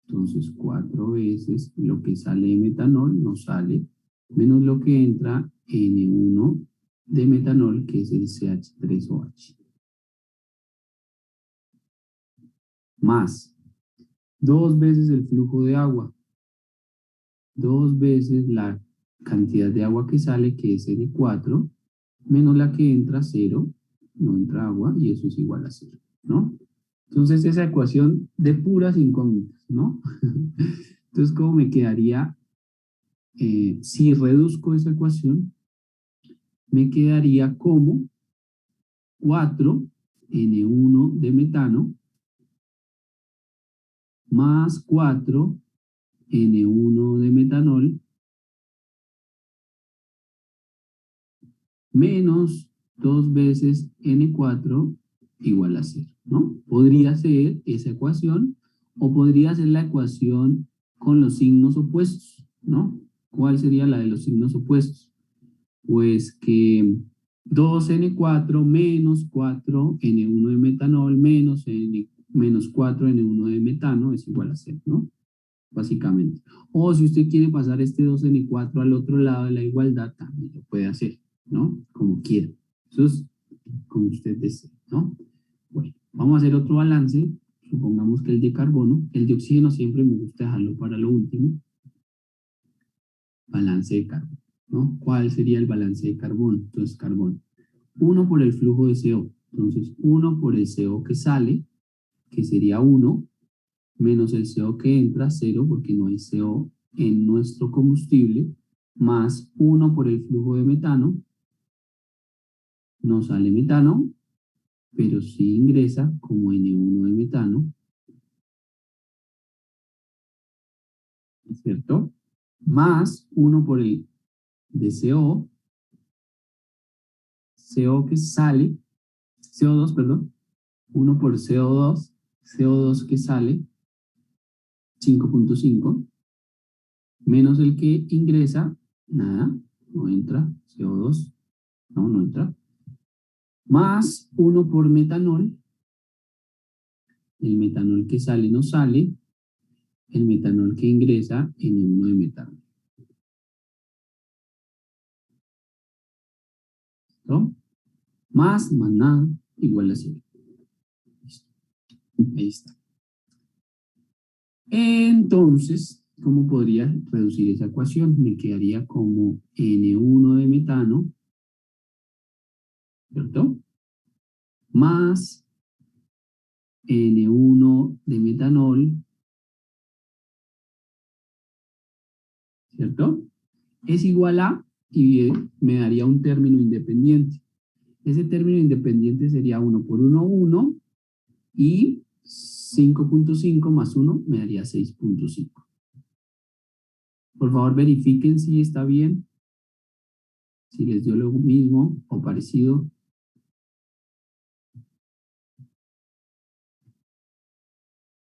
Entonces 4 veces lo que sale de metanol no sale, menos lo que entra N1 de metanol, que es el CH3OH. Más 2 veces el flujo de agua. 2 veces la cantidad de agua que sale, que es N4, menos la que entra, 0, no entra agua, y eso es igual a 0, ¿no? Entonces esa ecuación de puras incógnitas, ¿no? Entonces, ¿cómo me quedaría? Si reduzco esa ecuación, me quedaría como 4N1 de metano más 4N1 de metanol menos 2 veces N4 igual a 0, ¿no? Podría ser esa ecuación o podría ser la ecuación con los signos opuestos, ¿no? ¿Cuál sería la de los signos opuestos? Pues que 2N4 menos 4N1 de metanol menos 4N1 de metano es igual a 0, ¿no? Básicamente. O si usted quiere pasar este 2N4 al otro lado de la igualdad, también lo puede hacer, ¿no? Como quiera. Eso es como usted desee, ¿no? Bueno, vamos a hacer otro balance. Supongamos que el de carbono, el de oxígeno siempre me gusta dejarlo para lo último. Balance de carbono, ¿no? ¿Cuál sería el balance de carbono? Entonces, carbono. 1 por el flujo de CO. Entonces, 1 por el CO que sale, que sería 1, menos el CO que entra, 0, porque no hay CO en nuestro combustible, más 1 por el flujo de metano. No sale metano, pero sí ingresa como N1 de metano, ¿cierto? Más 1 por el de CO, CO que sale, CO2, perdón, 1 por CO2, CO2 que sale, 5,5, menos el que ingresa, nada, no entra, CO2, no entra, más 1 por metanol, el metanol que sale no sale, el metanol que ingresa N1 de metano. ¿No? Más nada, igual a 0. Ahí está. Entonces, ¿cómo podría reducir esa ecuación? Me quedaría como N1 de metano, ¿cierto? Más N1 de metanol, ¿cierto? Es igual a, y me daría un término independiente. Ese término independiente sería 1 por 1, 1, y 5.5 más 1 me daría 6.5. Por favor, verifiquen si está bien, si les dio lo mismo o parecido.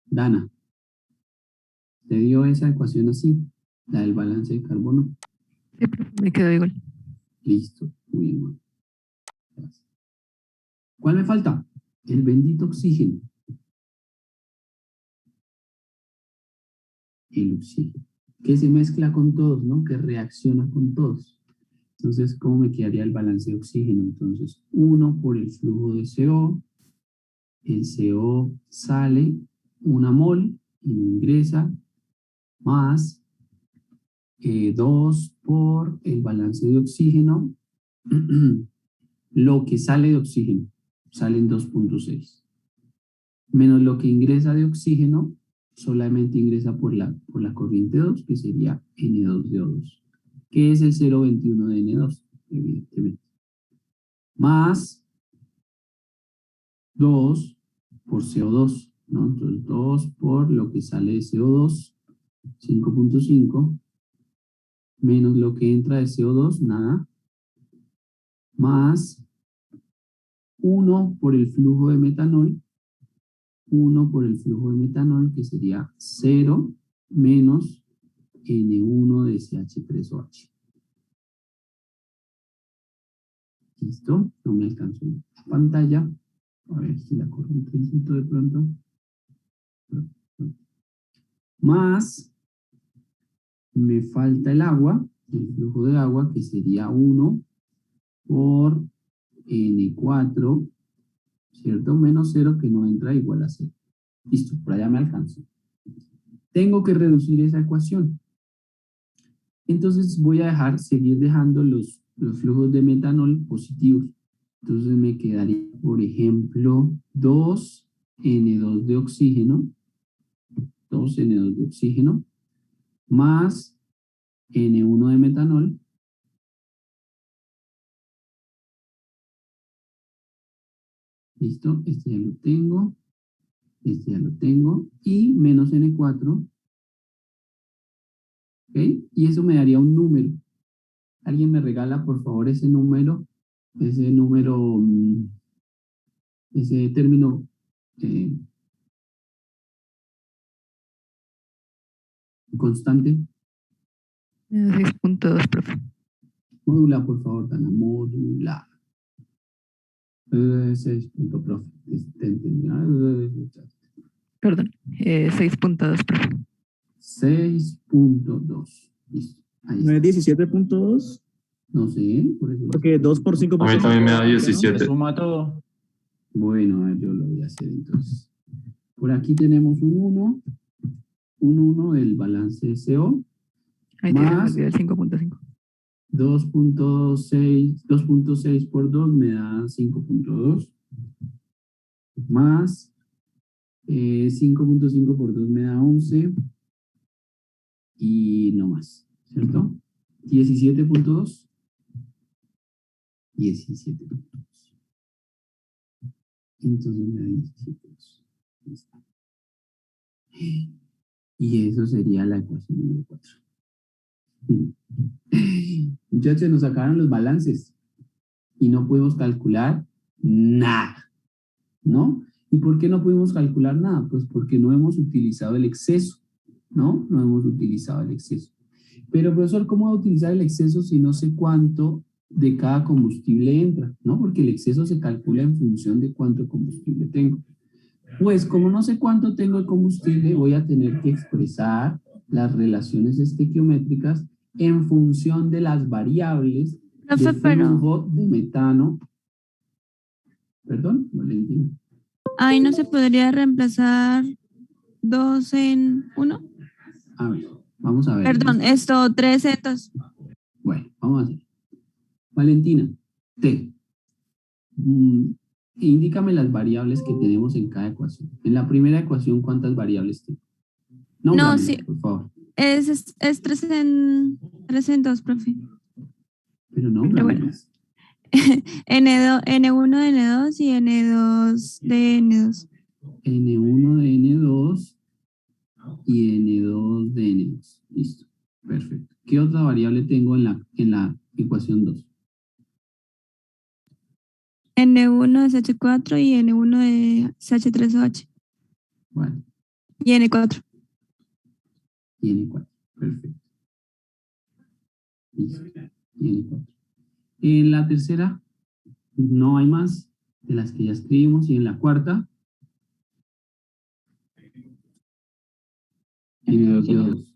Dana, ¿te dio esa ecuación así? La del balance de carbono. Sí, profe, me quedó igual. Listo, muy bien. Bueno. Gracias. ¿Cuál me falta? El bendito oxígeno. El oxígeno. Que se mezcla con todos, ¿no? Que reacciona con todos. Entonces, ¿cómo me quedaría el balance de oxígeno? Entonces, 1 por el flujo de CO. El CO sale 1 mol y ingresa, más 2 por el balance de oxígeno. Lo que sale de oxígeno, salen 2.6. Menos lo que ingresa de oxígeno, solamente ingresa por la corriente 2, que sería N2 de O2, que es el 0,21 de N2, evidentemente. Más 2 por CO2, ¿no? Entonces 2 por lo que sale de CO2, 5.5, menos lo que entra de CO2, nada, más 1 por el flujo de metanol, 1 por el flujo de metanol, que sería 0 menos N1 de CH3OH. ¿Listo? No me alcanzó la pantalla. A ver si la corro un tricito de pronto. Más, me falta el agua, el flujo de agua, que sería 1 por N4, ¿cierto? Menos 0, que no entra, igual a 0. Listo, por allá me alcanzó. Tengo que reducir esa ecuación. Entonces voy a seguir dejando los flujos de metanol positivos. Entonces me quedaría, por ejemplo, 2N2 de oxígeno, 2N2 de oxígeno, más N1 de metanol, listo, este ya lo tengo, este ya lo tengo, y menos N4, ¿ok? Y eso me daría un número. ¿Alguien me regala, por favor, ese número, ese término constante? 6.2, profe. Módula, por favor, Dana, módula. 6 punto, profe. Te entendí. Perdón, 6.2, profe. 6.2. Listo. Ahí ¿No es está. 17.2? No sé, por eso. Porque 2 por 5 A mí también me da 17. Se suma todo. Bueno, a ver, yo lo voy a hacer entonces. Por aquí tenemos un 1 del balance de CO, Ahí tiene más el 5.5. 2.6 por 2 me da 5.2, más 5.5 por 2 me da 11, y no más, ¿cierto? 17.2. 17.2. Entonces me da 17.2. Listo. Y eso sería la ecuación número 4. Muchachos, nos sacaron los balances y no pudimos calcular nada, ¿no? ¿Y por qué no pudimos calcular nada? Pues porque no hemos utilizado el exceso, ¿no? No hemos utilizado el exceso. Pero, profesor, ¿cómo voy a utilizar el exceso si no sé cuánto de cada combustible entra? ¿No? Porque el exceso se calcula en función de cuánto combustible tengo. Pues, como no sé cuánto tengo de combustible, voy a tener que expresar las relaciones estequiométricas en función de las variables Profe, de flujo de metano. Perdón, Valentina. Ahí no se podría reemplazar 2 en 1. A ver, vamos a ver. Perdón, esto 3 en 2. Bueno, vamos a hacer. Valentina, T. Indícame las variables que tenemos en cada ecuación. En la primera ecuación, ¿cuántas variables tengo? No, sí. Por favor. Es 3 en 2, profe. Pero no, Pero bueno. N1 de N2 y N2 de N2. N1 de N2 y N2 de N2. Listo. Perfecto. ¿Qué otra variable tengo en la ecuación 2? N1 de CH4 y N1 de CH3OH. Vale. Y N4. Y N4. Perfecto. Listo. Y N4. En la tercera, no hay más de las que ya escribimos. Y en la cuarta, N2.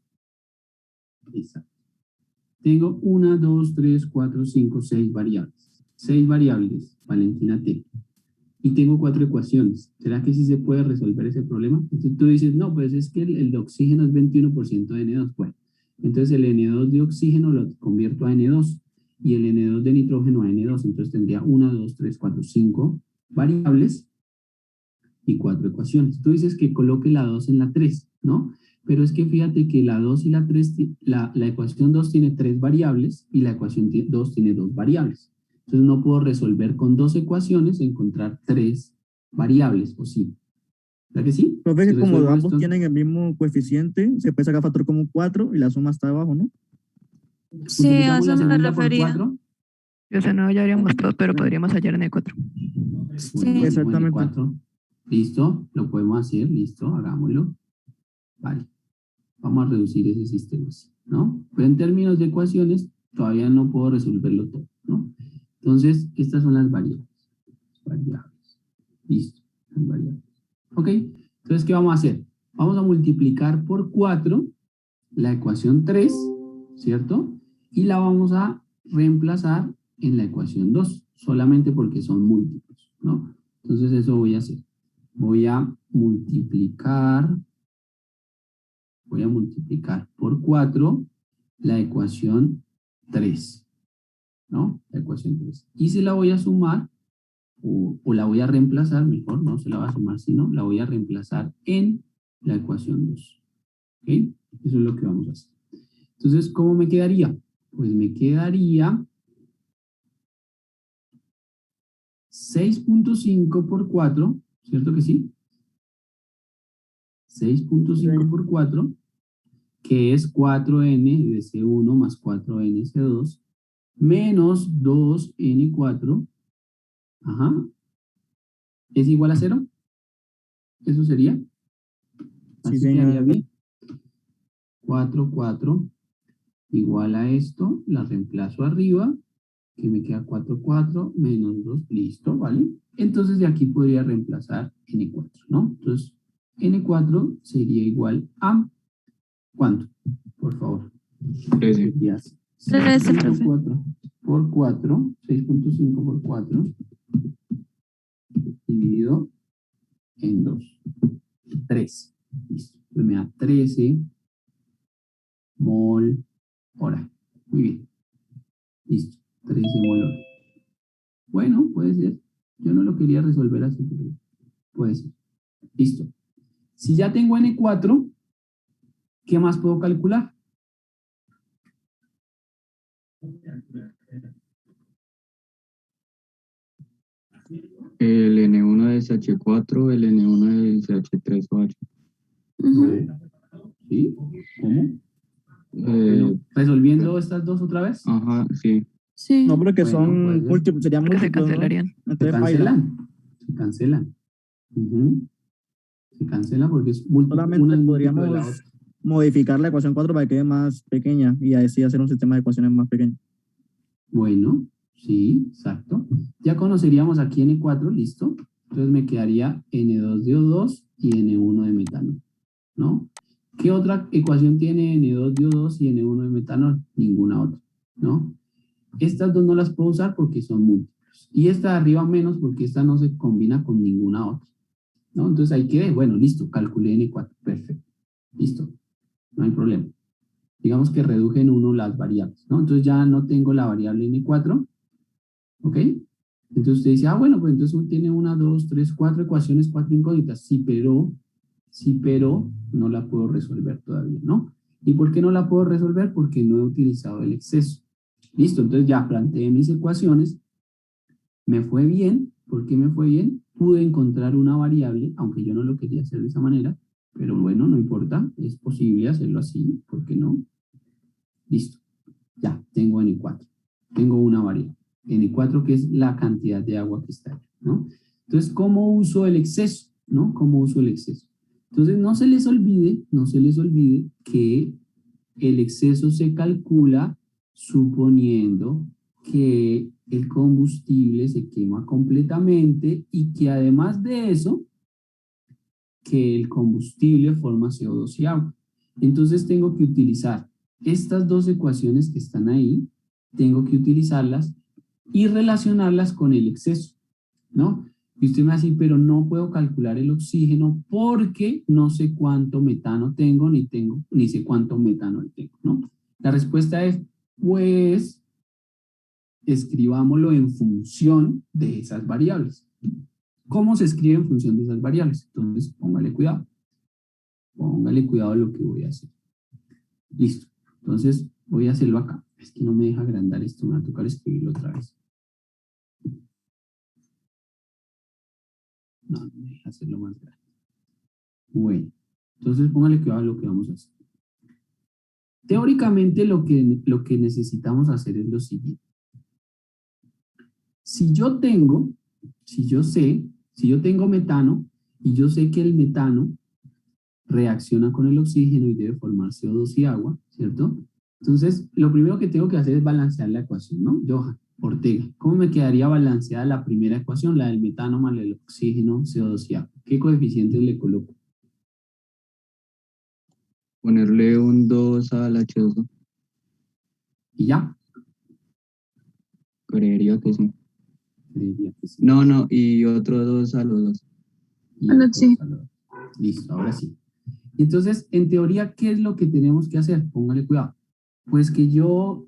Exacto. Tengo 1, 2, 3, 4, 5, 6 variables. 6 variables, Valentina T. Y tengo 4 ecuaciones. ¿Será que sí se puede resolver ese problema? Entonces tú dices, no, pues es que el de oxígeno es 21% de N2. Bueno, entonces el N2 de oxígeno lo convierto a N2 y el N2 de nitrógeno a N2. Entonces tendría 1, 2, 3, 4, 5 variables y 4 ecuaciones. Tú dices que coloque la 2 en la 3, ¿no? Pero es que fíjate que la 2 y la 3, la ecuación 2 tiene 3 variables y la ecuación 2 tiene 2 variables. Entonces no puedo resolver con 2 ecuaciones encontrar 3 variables, ¿o sí? ¿Verdad que sí? Profe, Si que como resuelvo ambos esto, tienen el mismo coeficiente, se puede sacar factor común 4 y la suma está abajo, ¿no? Sí, a multiplicamos la eso me segunda por refería. 4. O sea, no hallaríamos todo, pero podríamos hallar N4. Sí. Bueno, Exactamente. 4. Listo, lo podemos hacer, listo, hagámoslo. Vale, vamos a reducir ese sistema así, ¿no? Pero en términos de ecuaciones, todavía no puedo resolverlo todo, ¿no? Entonces, estas son las variables. Listo, las variables. ¿Ok? Entonces, ¿qué vamos a hacer? Vamos a multiplicar por 4 la ecuación 3, ¿cierto? Y la vamos a reemplazar en la ecuación 2, solamente porque son múltiplos, ¿no? Entonces, eso voy a hacer. Voy a multiplicar por 4 la ecuación 3, ¿no? La ecuación 3. Y se la voy a sumar, o la voy a reemplazar, mejor, no se la va a sumar, sino la voy a reemplazar en la ecuación 2. ¿Ok? Eso es lo que vamos a hacer. Entonces, ¿cómo me quedaría? Pues me quedaría 6.5 por 4, ¿cierto que sí? 6.5 por 4, que es 4n de C1 más 4n C2, menos 2n4, ajá, ¿es igual a 0? ¿Eso sería? Así Sí, quedaría señor. bien. 4, 4, igual a esto, la reemplazo arriba, que me queda 4, 4, menos 2, listo, ¿vale? Entonces de aquí podría reemplazar n4, ¿no? Entonces, n4 sería igual a, ¿cuánto? Por favor. 13. 13, profe. 6.4 por 4, 6.5 por 4, dividido en 2. 3. Listo. Entonces me da 13 mol hora. Muy bien. Listo. 13 mol hora. Bueno, puede ser. Yo no lo quería resolver así, pero puede ser. Listo. Si ya tengo N4, ¿qué más puedo calcular? El N1 de SH4, el N1 de SH3OH. ¿Sí? ¿Cómo? Eh, ¿Resolviendo estas dos otra vez? ajá, sí. Sí. No, porque Bueno, son puede ser. múltiples, serían Porque se múltiples, ¿no? cancelarían. Se Entonces, baila. cancelan. Se cancelan. Ujú. Se cancela porque es una Solamente es múltiplo de la podríamos otra. modificar la ecuación 4 para que quede más pequeña y así hacer un sistema de ecuaciones más pequeño. Bueno, sí, exacto. Ya conoceríamos aquí N4, listo. Entonces me quedaría N2 de O2 y N1 de metanol, ¿no? ¿Qué otra ecuación tiene N2 de O2 y N1 de metanol? Ninguna otra, ¿no? Estas dos no las puedo usar porque son múltiplos. Y esta de arriba menos porque esta no se combina con ninguna otra. ¿no? Entonces ahí quedé, bueno, listo, calculé N4, perfecto, listo, no hay problema. Digamos que reduje en 1 las variables, ¿no? Entonces ya no tengo la variable N4, ¿ok? Entonces usted dice, bueno, pues entonces uno tiene 1, 2, 3, 4 ecuaciones, 4 incógnitas, sí, pero no la puedo resolver todavía, ¿no? ¿Y por qué no la puedo resolver? Porque no he utilizado el exceso. Listo, entonces ya planteé mis ecuaciones, me fue bien. ¿Por qué me fue bien? Pude encontrar una variable, aunque yo no lo quería hacer de esa manera, pero bueno, no importa, es posible hacerlo así, ¿por qué no? Listo, ya, tengo N4, tengo una variable, N4 que es la cantidad de agua que está ahí, ¿no? Entonces, ¿cómo uso el exceso? ¿No? ¿Cómo uso el exceso? Entonces, no se les olvide que el exceso se calcula suponiendo que el combustible se quema completamente y que además de eso, que el combustible forma CO2 y agua. Entonces tengo que utilizar estas dos ecuaciones que están ahí, tengo que utilizarlas y relacionarlas con el exceso, ¿no? Y usted me va a decir, pero no puedo calcular el oxígeno porque no sé cuánto metano tengo, ni sé cuánto metanol tengo, ¿no? La respuesta es, pues, escribámoslo en función de esas variables. ¿Cómo se escribe en función de esas variables? Entonces, póngale cuidado a lo que voy a hacer. Listo. Entonces, voy a hacerlo acá. Es que no me deja agrandar esto, me va a tocar escribirlo otra vez. No me deja hacerlo más grande. Bueno, entonces póngale cuidado a lo que vamos a hacer. Teóricamente, lo que necesitamos hacer es lo siguiente. Si yo tengo metano, y yo sé que el metano reacciona con el oxígeno y debe formar CO2 y agua, ¿cierto? Entonces, lo primero que tengo que hacer es balancear la ecuación, ¿no? Johan Ortega, ¿cómo me quedaría balanceada la primera ecuación, la del metano más el oxígeno, CO2 y agua? ¿Qué coeficientes le coloco? Ponerle un 2 al H2O. ¿Y ya? Creería que sí. Creería que sí. No, y otro 2 a los 2. Y listo, ahora sí. Y entonces, en teoría, ¿qué es lo que tenemos que hacer? Póngale cuidado. Pues que yo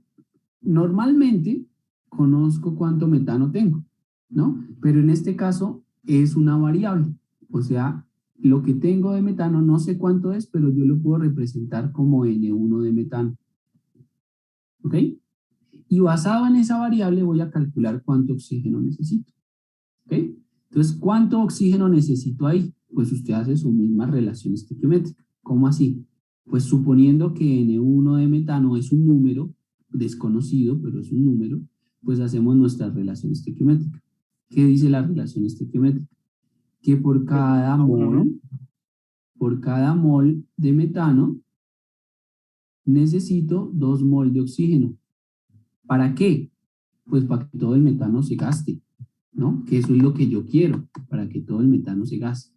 normalmente conozco cuánto metano tengo, ¿no? Pero en este caso es una variable. O sea, lo que tengo de metano no sé cuánto es, pero yo lo puedo representar como N1 de metano. ¿Ok? Y basado en esa variable voy a calcular cuánto oxígeno necesito. ¿Ok? Entonces, ¿cuánto oxígeno necesito ahí? Pues usted hace su misma relación estequiométrica. ¿Cómo así? Pues suponiendo que N1 de metano es un número desconocido, pero es un número, pues hacemos nuestra relación estequiométrica. ¿Qué dice la relación estequiométrica? Que por cada mol de metano necesito 2 mol de oxígeno. ¿Para qué? Pues para que todo el metano se gaste, ¿no? Que eso es lo que yo quiero, para que todo el metano se gaste.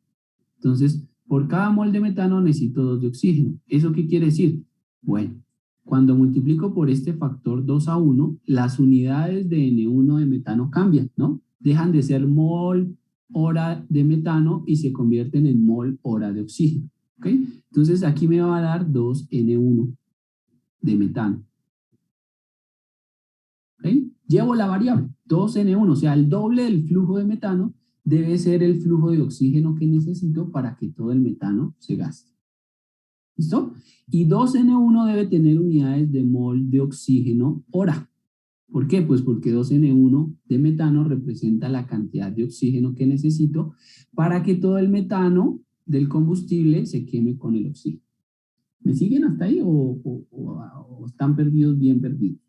Entonces, por cada mol de metano necesito 2 de oxígeno. ¿Eso qué quiere decir? Bueno, cuando multiplico por este factor 2:1, las unidades de N1 de metano cambian, ¿no? Dejan de ser mol hora de metano y se convierten en mol hora de oxígeno, ¿ok? Entonces, aquí me va a dar 2N1 de metano. ¿Ok? Llevo la variable 2N1, o sea, el doble del flujo de metano debe ser el flujo de oxígeno que necesito para que todo el metano se gaste. ¿Listo? Y 2N1 debe tener unidades de mol de oxígeno hora. ¿Por qué? Pues porque 2N1 de metano representa la cantidad de oxígeno que necesito para que todo el metano del combustible se queme con el oxígeno. ¿Me siguen hasta ahí o están perdidos, bien perdidos?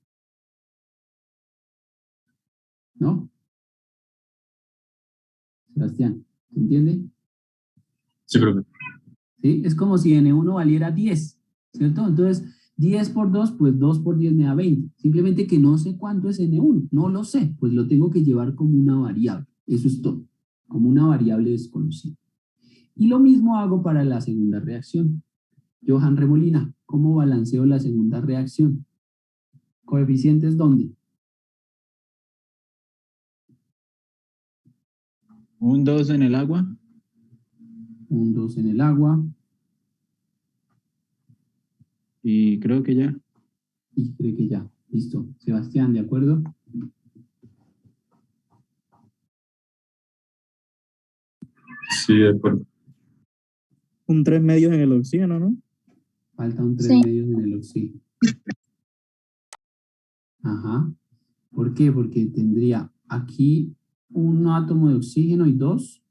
¿No? Sebastián, ¿se entiende? Sí, profe. ¿Sí? Es como si N1 valiera 10, ¿cierto? Entonces, 10 por 2, pues 2 por 10 me da 20. Simplemente que no sé cuánto es N1, no lo sé, pues lo tengo que llevar como una variable. Eso es todo, como una variable desconocida. Y lo mismo hago para la segunda reacción. Johan Remolina, ¿cómo balanceo la segunda reacción? ¿Coeficientes dónde? Un 2 en el agua. un 2 en el agua. Y creo que ya. Y cree que ya. Listo. Sebastián, ¿de acuerdo? Sí, de acuerdo. Un 3 medios en el oxígeno, ¿no? Falta un 3 Sí. medios en el oxígeno. Ajá. ¿Por qué? Porque tendría aquí un átomo de oxígeno y 2,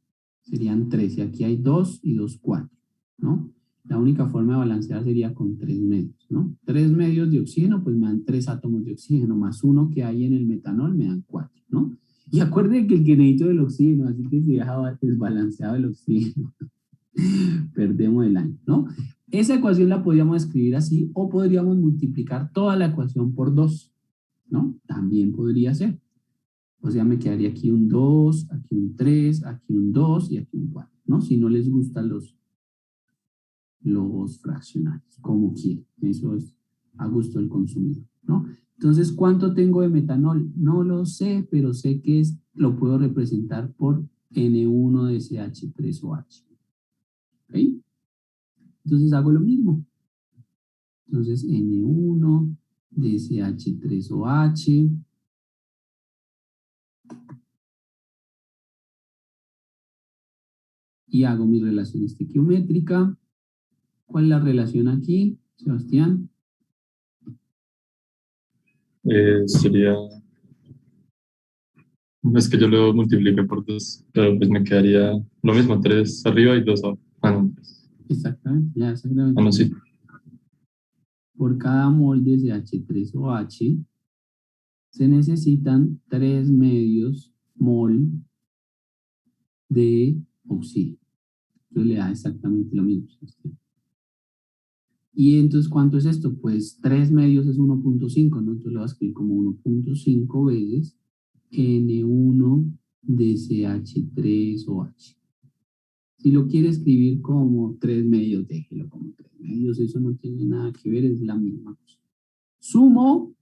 serían 3. Y aquí hay 2 y 2, 4, ¿no? La única forma de balancear sería con 3 medios, ¿no? 3 medios de oxígeno, pues me dan 3 átomos de oxígeno, más 1 que hay en el metanol me dan 4, ¿no? Y acuérdense que el que necesito del oxígeno, así que si deja desbalanceado el oxígeno, perdemos el año, ¿no? Esa ecuación la podríamos escribir así, o podríamos multiplicar toda la ecuación por 2, ¿no? También podría ser. O sea, me quedaría aquí un 2, aquí un 3, aquí un 2 y aquí un 4, ¿no? Si no les gustan los fraccionarios, como quieran. Eso es a gusto del consumidor, ¿no? Entonces, ¿cuánto tengo de metanol? No lo sé, pero sé que lo puedo representar por N1 de CH3OH. ¿Ok? Entonces hago lo mismo. Entonces, N1 de CH3OH. Y hago mi relación estequiométrica. ¿Cuál es la relación aquí, Sebastián? Sería... Es que yo lo multipliqué por 2, pero pues me quedaría lo mismo, 3 arriba y 2 abajo. Ah, no, Exactamente, ya exactamente. no, sí. Por cada mol de CH3OH se necesitan 3 medios mol de oxígeno. Entonces le da exactamente lo mismo. Y entonces, ¿cuánto es esto? Pues 3 medios es 1.5, ¿no? Entonces lo voy a escribir como 1.5 veces N1 de CH3OH. Si lo quiere escribir como 3 medios, déjelo como 3 medios, eso no tiene nada que ver, es la misma cosa. Sumo,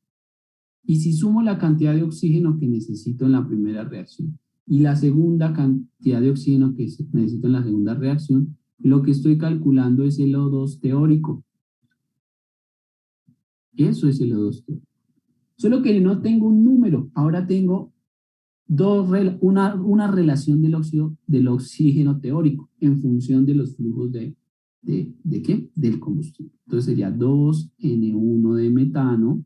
y si sumo la cantidad de oxígeno que necesito en la primera reacción y la segunda cantidad de oxígeno que necesito en la segunda reacción, lo que estoy calculando es el O2 teórico. Eso es el O2 teórico. Solo que no tengo un número, ahora tengo una relación del oxígeno teórico en función de los flujos ¿de qué? Del combustible. Entonces sería 2N1 de metano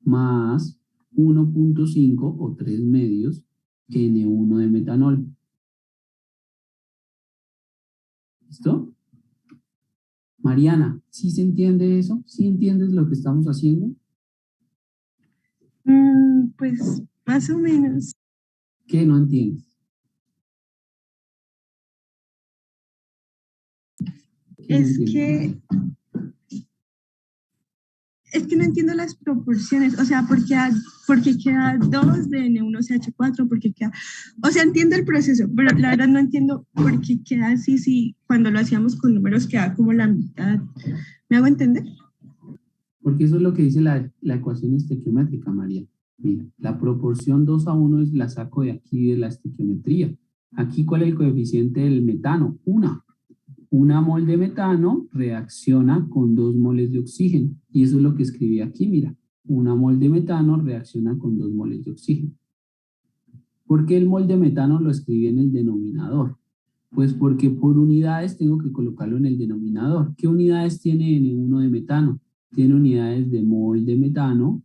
más 1.5 o 3 medios N1 de metanol. ¿Listo? Mariana, ¿sí se entiende eso? ¿Sí entiendes lo que estamos haciendo? Pues más o menos. ¿Qué no entiendes? Es que no entiendo las proporciones, o sea, porque queda 2 de N1CH4, porque queda, o sea, entiendo el proceso, pero la verdad no entiendo por qué queda así, si cuando lo hacíamos con números queda como la mitad. ¿Me hago entender? Porque eso es lo que dice la ecuación estequiométrica, María. Mira, la proporción 2:1 la saco de aquí de la estequiometría. Aquí, ¿cuál es el coeficiente del metano? 1. Una mol de metano reacciona con 2 moles de oxígeno. Y eso es lo que escribí aquí, mira. Una mol de metano reacciona con 2 moles de oxígeno. ¿Por qué el mol de metano lo escribí en el denominador? Pues porque por unidades tengo que colocarlo en el denominador. ¿Qué unidades tiene N1 de metano? Tiene unidades de mol de metano,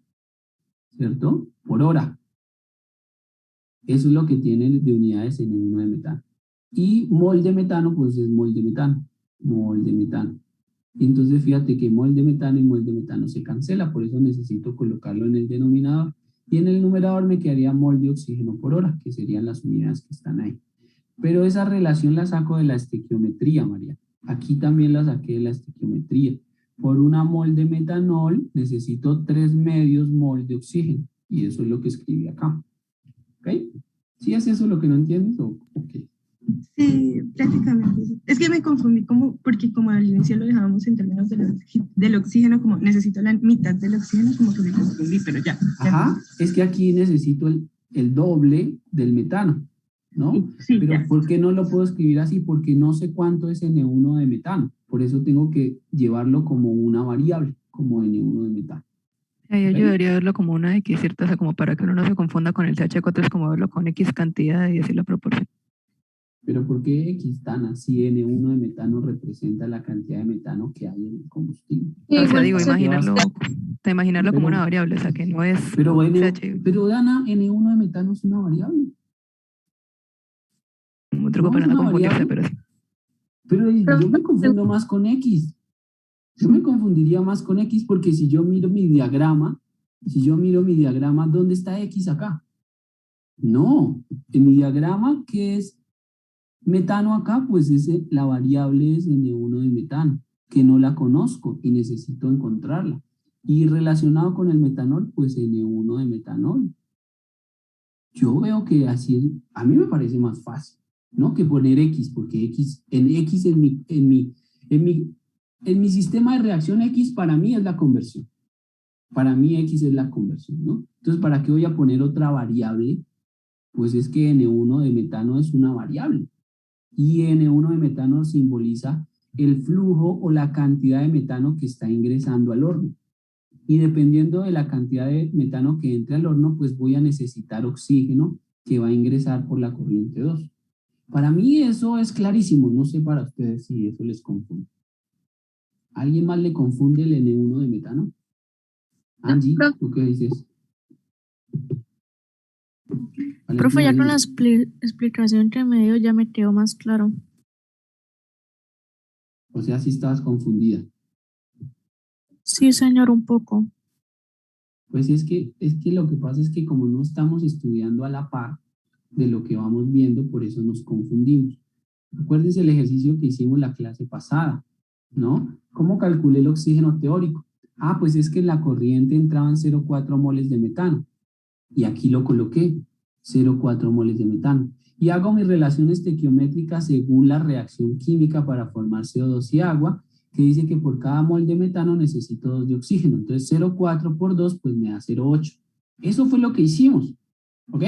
¿cierto? Por hora. Eso es lo que tiene de unidades N1 de metano. Y mol de metano, pues es mol de metano. Mol de metano. Entonces fíjate que mol de metano y mol de metano se cancela, por eso necesito colocarlo en el denominador. Y en el numerador me quedaría mol de oxígeno por hora, que serían las unidades que están ahí. Pero esa relación la saco de la estequiometría, María. Aquí también la saqué de la estequiometría. Por una mol de metanol necesito 3 medios mol de oxígeno. Y eso es lo que escribí acá. ¿Ok? ¿Sí es eso lo que no entiendes o qué? Sí, prácticamente. Es que me confundí porque como al inicio lo dejábamos en términos del oxígeno, como necesito la mitad del oxígeno, como que me confundí, pero ya. Ajá, es que aquí necesito el doble del metano. ¿no? Sí, Pero ya. ¿por qué no lo puedo escribir así? Porque no sé cuánto es N1 de metano. Por eso tengo que llevarlo como una variable, como N1 de metano. Ahí ¿Ok? ayudaría a verlo como una X, ¿cierto? O sea, como para que uno no se confunda con el CH4, es como verlo con X cantidad y decir la proporción. Pero ¿por qué X tan así N1 de metano representa la cantidad de metano que hay en el combustible? O sea, Igual digo, se- imaginarlo como una Pero, variable, o sea, que no es pero, CH, pero Dana, N1 de metano es una variable. un truco ¿No para es no una confundirse, variable? pero sí. Pero yo me Profe, confundo más con X. Yo me confundiría más con X porque si yo miro mi diagrama, ¿dónde está X acá? No, en mi diagrama, ¿qué es metano acá? Pues la variable es N1 de metano, que no la conozco y necesito encontrarla. Y relacionado con el metanol, pues N1 de metanol. Yo veo que así es, a mí me parece más fácil, ¿no? Que poner X, porque X en mi sistema de reacción X para mí es la conversión. Para mí X es la conversión, ¿no? Entonces, ¿para qué voy a poner otra variable? Pues es que N1 de metano es una variable. Y N1 de metano simboliza el flujo o la cantidad de metano que está ingresando al horno. Y dependiendo de la cantidad de metano que entre al horno, pues voy a necesitar oxígeno que va a ingresar por la corriente 2. Para mí eso es clarísimo, no sé para ustedes si eso les confunde. ¿Alguien más le confunde el N1 de metano? Angie, profe, ¿tú qué dices? Profe, Valentina, ya con la dime. explicación entre medio ya me quedó más claro. O sea, si estabas confundida. Sí, señor, un poco. Pues es que lo que pasa es que como no estamos estudiando a la par de lo que vamos viendo, por eso nos confundimos. Acuérdense el ejercicio que hicimos la clase pasada, ¿no? ¿Cómo calculé el oxígeno teórico? Ah, pues es que en la corriente entraban 0,4 moles de metano. Y aquí lo coloqué, 0,4 moles de metano. Y hago mis relaciones estequiométricas según la reacción química para formar CO2 y agua, que dice que por cada mol de metano necesito 2 de oxígeno. Entonces 0,4 por 2 pues me da 0,8. Eso fue lo que hicimos, ¿ok?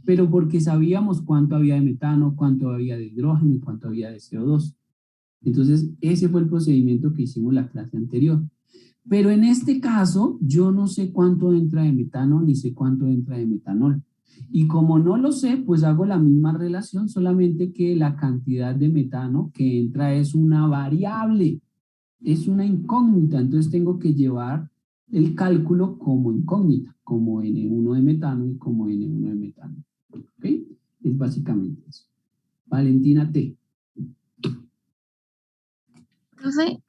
Pero porque sabíamos cuánto había de metano, cuánto había de hidrógeno y cuánto había de CO2. Entonces ese fue el procedimiento que hicimos la clase anterior. Pero en este caso, yo no sé cuánto entra de metano ni sé cuánto entra de metanol. Y como no lo sé, pues hago la misma relación, solamente que la cantidad de metano que entra es una variable, es una incógnita. Entonces tengo que llevar el cálculo como incógnita, como N1 de metano y como N1 de metano. ¿Ok? Es básicamente eso. Valentina T. profe,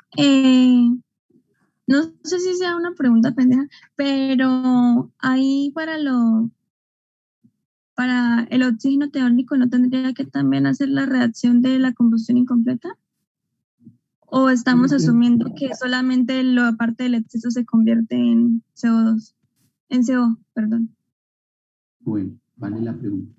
no sé si sea una pregunta pendeja, pero ahí para el oxígeno teórico no tendría que también hacer la reacción de la combustión incompleta. ¿O estamos asumiendo que solamente la parte del exceso se convierte en CO2? En CO, perdón. Bueno, vale la pregunta.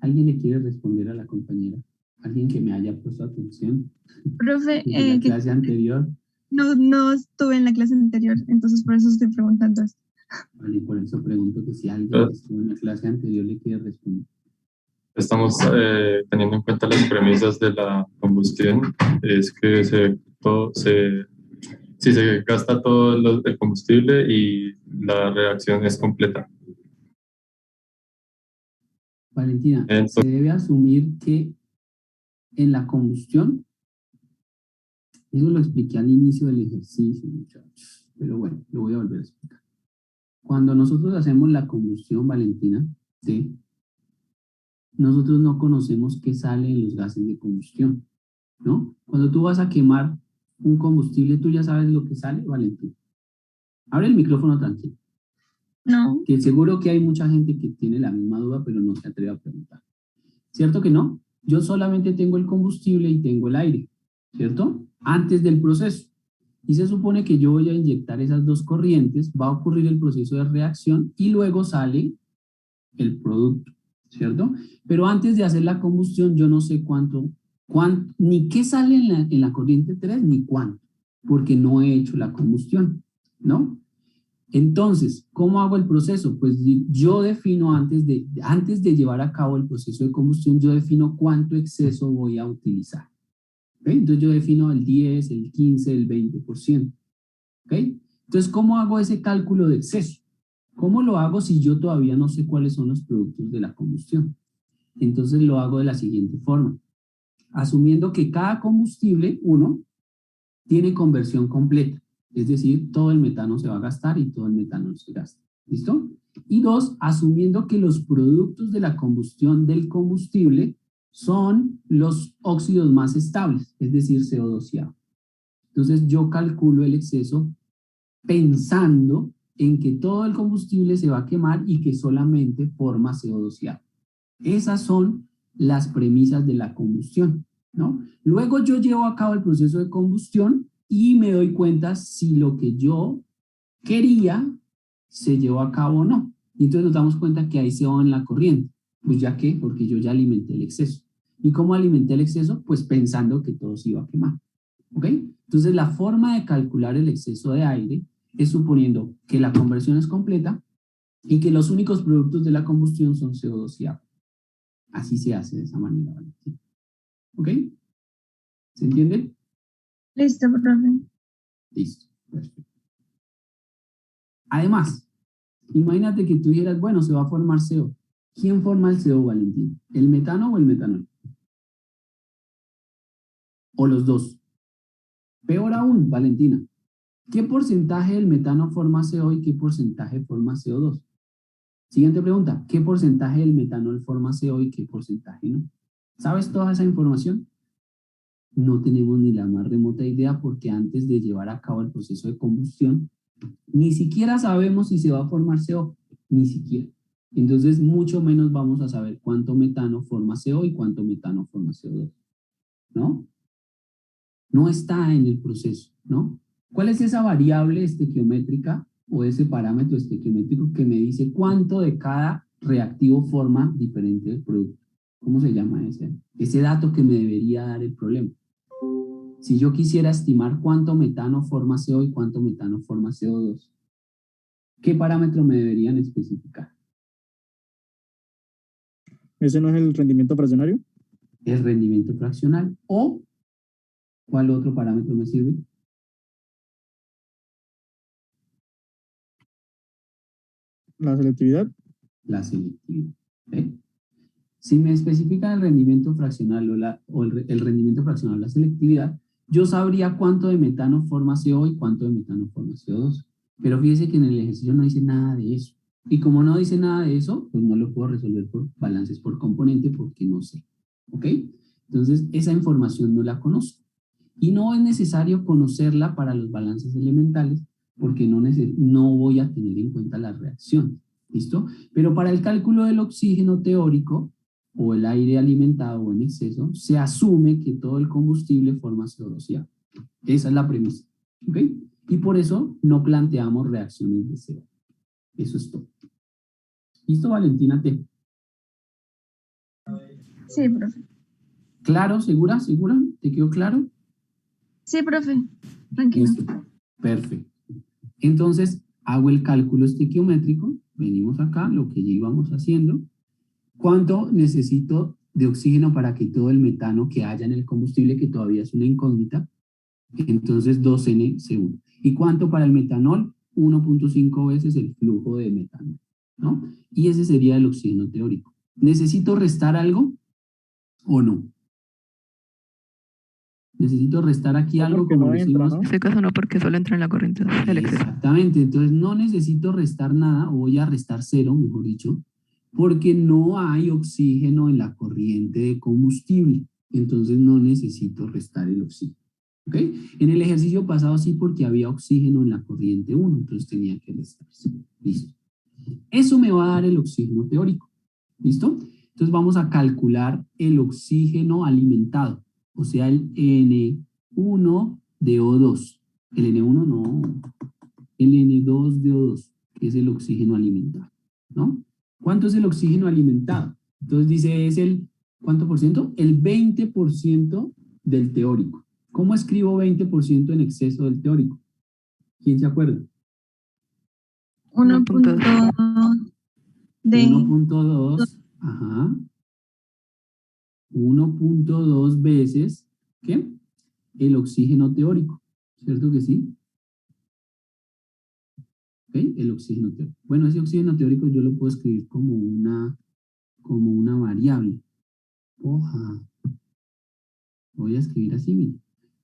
¿Alguien le quiere responder a la compañera? ¿Alguien que me haya puesto atención Profe, en la clase anterior? no estuve en la clase anterior, entonces por eso estoy preguntando esto. Vale, por eso pregunto que si alguien que estuvo en la clase anterior le quiere responder. Estamos teniendo en cuenta las premisas de la combustión, es que si se gasta todo el combustible y la reacción es completa. Valentina, se debe asumir que en la combustión, eso lo expliqué al inicio del ejercicio, muchachos, pero bueno, lo voy a volver a explicar. Cuando nosotros hacemos la combustión, Valentina, ¿sí? Nosotros no conocemos qué sale en los gases de combustión, ¿no? Cuando tú vas a quemar un combustible, tú ya sabes lo que sale, Valentina. Abre el micrófono tranquilo. No. Que seguro que hay mucha gente que tiene la misma duda, pero no se atreve a preguntar. ¿Cierto que no? Yo solamente tengo el combustible y tengo el aire, ¿cierto? Antes del proceso. Y se supone que yo voy a inyectar esas dos corrientes, va a ocurrir el proceso de reacción y luego sale el producto, ¿cierto? Pero antes de hacer la combustión, yo no sé ni qué sale en la corriente 3, ni cuánto, porque no he hecho la combustión, ¿no? Entonces, ¿cómo hago el proceso? Pues yo defino antes de llevar a cabo el proceso de combustión, yo defino cuánto exceso voy a utilizar. ¿Okay? Entonces yo defino el 10, el 15, el 20%. ¿Okay? Entonces, ¿cómo hago ese cálculo de exceso? ¿Cómo lo hago si yo todavía no sé cuáles son los productos de la combustión? Entonces lo hago de la siguiente forma. Asumiendo que cada combustible, uno, tiene conversión completa. Es decir, todo el metano se va a gastar y todo el metano se gasta. ¿Listo? Y dos, asumiendo que los productos de la combustión del combustible son los óxidos más estables, es decir, CO2 y agua. Entonces yo calculo el exceso pensando en que todo el combustible se va a quemar y que solamente forma CO2 y agua. Esas son las premisas de la combustión, ¿no? Luego yo llevo a cabo el proceso de combustión y me doy cuenta si lo que yo quería se llevó a cabo o no. Y entonces nos damos cuenta que ahí se va en la corriente. Pues ya que, porque yo ya alimenté el exceso. ¿Y cómo alimenté el exceso? Pues pensando que todo se iba a quemar. ¿Ok? Entonces la forma de calcular el exceso de aire es suponiendo que la conversión es completa y que los únicos productos de la combustión son CO2 y agua. Así se hace de esa manera. ¿Ok? ¿Se entiende? Listo, profe. Listo. Perfecto. Además, imagínate que tú dijeras, bueno, se va a formar CO. ¿Quién forma el CO, Valentín? ¿El metano o el metanol? O los dos. Peor aún, Valentina, ¿qué porcentaje del metano forma CO y qué porcentaje forma CO2? Siguiente pregunta, ¿qué porcentaje del metanol forma CO y qué porcentaje no? ¿Sabes toda esa información? No tenemos ni la más remota idea porque antes de llevar a cabo el proceso de combustión, ni siquiera sabemos si se va a formar CO, ni siquiera. Entonces, mucho menos vamos a saber cuánto metano forma CO y cuánto metano forma CO2, ¿no? No está en el proceso, ¿no? ¿Cuál es esa variable estequiométrica o ese parámetro estequiométrico que me dice cuánto de cada reactivo forma diferente el producto? ¿Cómo se llama ese dato que me debería dar el problema? Si yo quisiera estimar cuánto metano forma CO y cuánto metano forma CO2, ¿qué parámetro me deberían especificar? ¿Ese no es el rendimiento fraccionario? El rendimiento fraccional. ¿O cuál otro parámetro me sirve? La selectividad. La selectividad. ¿Eh? Si me especifican el rendimiento fraccional el rendimiento fraccional, la selectividad, yo sabría cuánto de metano forma CO y cuánto de metano forma CO2. Pero fíjese que en el ejercicio no dice nada de eso. Y como no dice nada de eso, pues no lo puedo resolver por balances por componente porque no sé. ¿Ok? Entonces, esa información no la conozco. Y no es necesario conocerla para los balances elementales porque no voy a tener en cuenta la reacción. ¿Listo? Pero para el cálculo del oxígeno teórico o el aire alimentado o en exceso, se asume que todo el combustible forma CO2 y agua. Esa es la premisa. ¿Ok? Y por eso no planteamos reacciones de CO. Eso es todo. ¿Listo, Valentina T? Sí, profe. ¿Claro? ¿Segura? ¿Segura? ¿Te quedó claro? Sí, profe. Tranquilo. Listo. Perfecto. Entonces, hago el cálculo estequiométrico. Venimos acá, lo que ya íbamos haciendo. ¿Cuánto necesito de oxígeno para que todo el metano que haya en el combustible, que todavía es una incógnita? Entonces 2NC1. ¿Y cuánto para el metanol? 1.5 veces el flujo de metano, ¿no? Y ese sería el oxígeno teórico. ¿Necesito restar algo o no? ¿Necesito restar aquí algo? Porque Como no entra, decimos? ¿no? En este caso no, porque solo entra en la corriente del exceso. Exactamente, entonces no necesito restar nada, o voy a restar 0, mejor dicho, porque no hay oxígeno en la corriente de combustible, entonces no necesito restar el oxígeno. ¿Ok? En el ejercicio pasado sí, porque había oxígeno en la corriente 1, entonces tenía que restarse. Listo. Eso me va a dar el oxígeno teórico. ¿Listo? Entonces vamos a calcular el oxígeno alimentado, o sea, el N1 de O2. El N1 no, el N2 de O2, que es el oxígeno alimentado, ¿no? ¿Cuánto es el oxígeno alimentado? Entonces dice, es el, ¿cuánto por ciento? El 20% del teórico. ¿Cómo escribo 20% en exceso del teórico? ¿Quién se acuerda? 1.2 de 1.2, ajá. 1.2 veces, ¿qué? El oxígeno teórico, ¿cierto que sí? ¿Ok? El oxígeno teórico. Bueno, ese oxígeno teórico yo lo puedo escribir como una variable. Oja. Voy a escribir así, miren.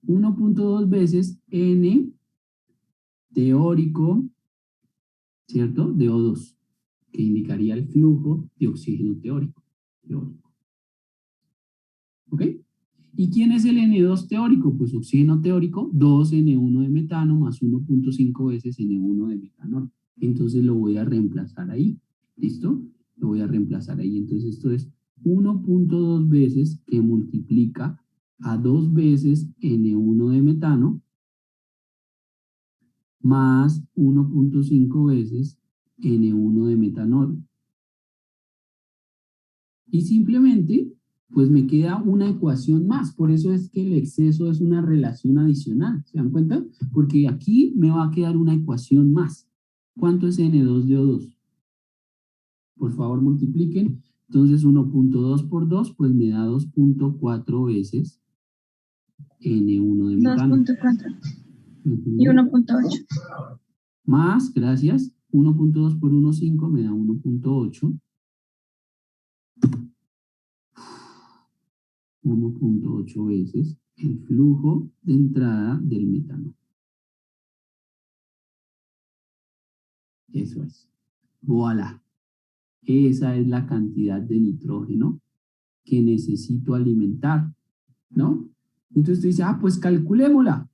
1.2 veces N teórico, ¿cierto? De O2, que indicaría el flujo de oxígeno teórico. ¿Ok? ¿Y quién es el N2 teórico? Pues oxígeno teórico, 2N1 de metano más 1.5 veces N1 de metanol. Entonces lo voy a reemplazar ahí. ¿Listo? Lo voy a reemplazar ahí. Entonces esto es 1.2 veces que multiplica a 2 veces N1 de metano más 1.5 veces N1 de metanol. Y simplemente, pues me queda una ecuación más. Por eso es que el exceso es una relación adicional. ¿Se dan cuenta? Porque aquí me va a quedar una ecuación más. ¿Cuánto es N2 de O2? Por favor, multipliquen. Entonces, 1.2 por 2, pues me da 2.4 veces N1 de metano. 2.4 y 1.8. Más, gracias, 1.2 por 1.5 me da 1.8. 1.8 veces el flujo de entrada del metano. Eso es. Voilà. Esa es la cantidad de nitrógeno que necesito alimentar, ¿no? Entonces tú dices, pues calculémosla.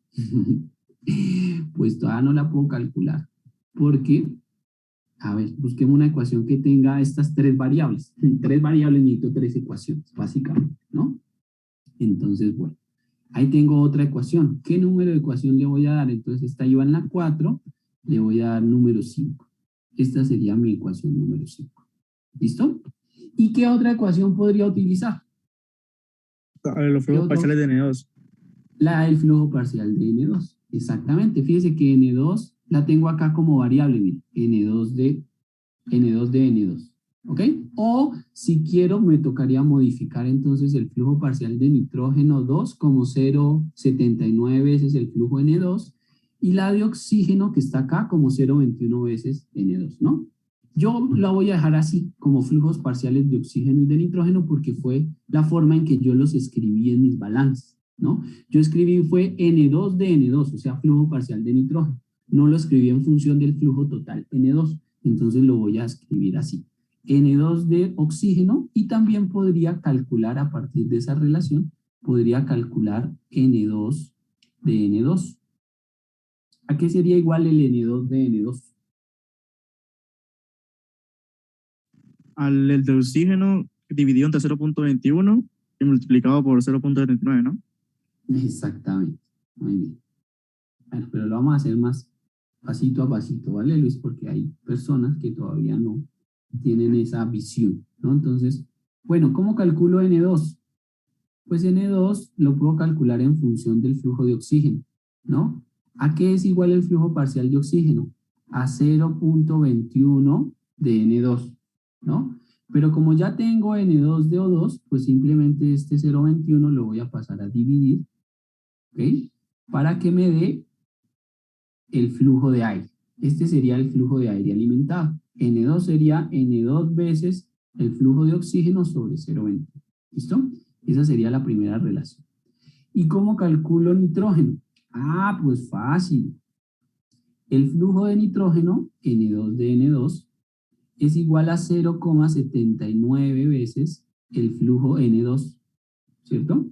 Pues todavía no la puedo calcular. Porque, a ver, busquemos una ecuación que tenga estas tres variables. Tres variables necesito tres ecuaciones, básicamente, ¿no? Entonces, bueno, ahí tengo otra ecuación. ¿Qué número de ecuación le voy a dar? Entonces, esta iba en la 4, le voy a dar número 5. Esta sería mi ecuación número 5. ¿Listo? ¿Y qué otra ecuación podría utilizar? Los flujos parciales de N2. La del flujo parcial de N2. Exactamente. Fíjese que N2 la tengo acá como variable, mire. N2 de N2. ¿Ok? O si quiero, me tocaría modificar entonces el flujo parcial de nitrógeno 2 como 0,79 veces el flujo N2 y la de oxígeno que está acá como 0,21 veces N2, ¿no? Yo la voy a dejar así, como flujos parciales de oxígeno y de nitrógeno, porque fue la forma en que yo los escribí en mis balances, ¿no? Yo escribí fue N2 de N2, o sea, flujo parcial de nitrógeno. No lo escribí en función del flujo total N2, entonces lo voy a escribir así. N2 de oxígeno y también podría calcular a partir de esa relación, podría calcular N2 de N2. ¿A qué sería igual el N2 de N2? Al el de oxígeno dividido entre 0.21 y multiplicado por 0.79, ¿no? Exactamente. Muy bien. Bueno, pero lo vamos a hacer más pasito a pasito, ¿vale, Luis? Porque hay personas que todavía no tienen esa visión, ¿no? Entonces, bueno, ¿cómo calculo N2? Pues N2 lo puedo calcular en función del flujo de oxígeno, ¿no? ¿A qué es igual el flujo parcial de oxígeno? A 0.21 de N2, ¿no? Pero como ya tengo N2 de O2, pues simplemente este 0.21 lo voy a pasar a dividir, ¿ok? Para que me dé el flujo de aire. Este sería el flujo de aire alimentado. N2 sería N2 veces el flujo de oxígeno sobre 0.20. ¿Listo? Esa sería la primera relación. ¿Y cómo calculo nitrógeno? Pues fácil. El flujo de nitrógeno, N2 de N2, es igual a 0,79 veces el flujo N2, ¿cierto?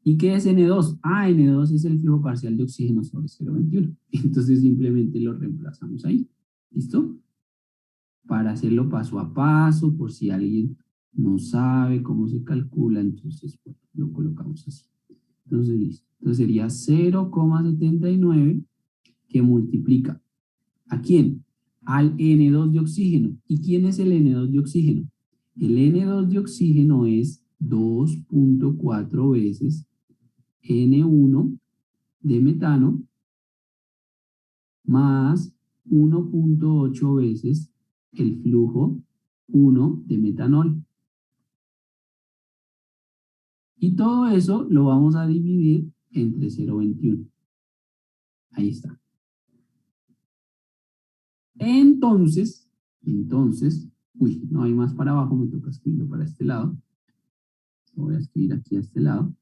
¿Y qué es N2? N2 es el flujo parcial de oxígeno sobre 0.21. Entonces simplemente lo reemplazamos ahí. ¿Listo? Para hacerlo paso a paso, por si alguien no sabe cómo se calcula, entonces bueno, lo colocamos así. Entonces listo. Entonces sería 0,79 que multiplica. ¿A quién? Al N2 de oxígeno. ¿Y quién es el N2 de oxígeno? El N2 de oxígeno es 2.4 veces N1 de metano más 1.8 veces el flujo 1 de metanol. Y todo eso lo vamos a dividir entre 0.21. Ahí está. Entonces, uy, no hay más para abajo, me toca escribirlo para este lado. Lo voy a escribir aquí a este lado.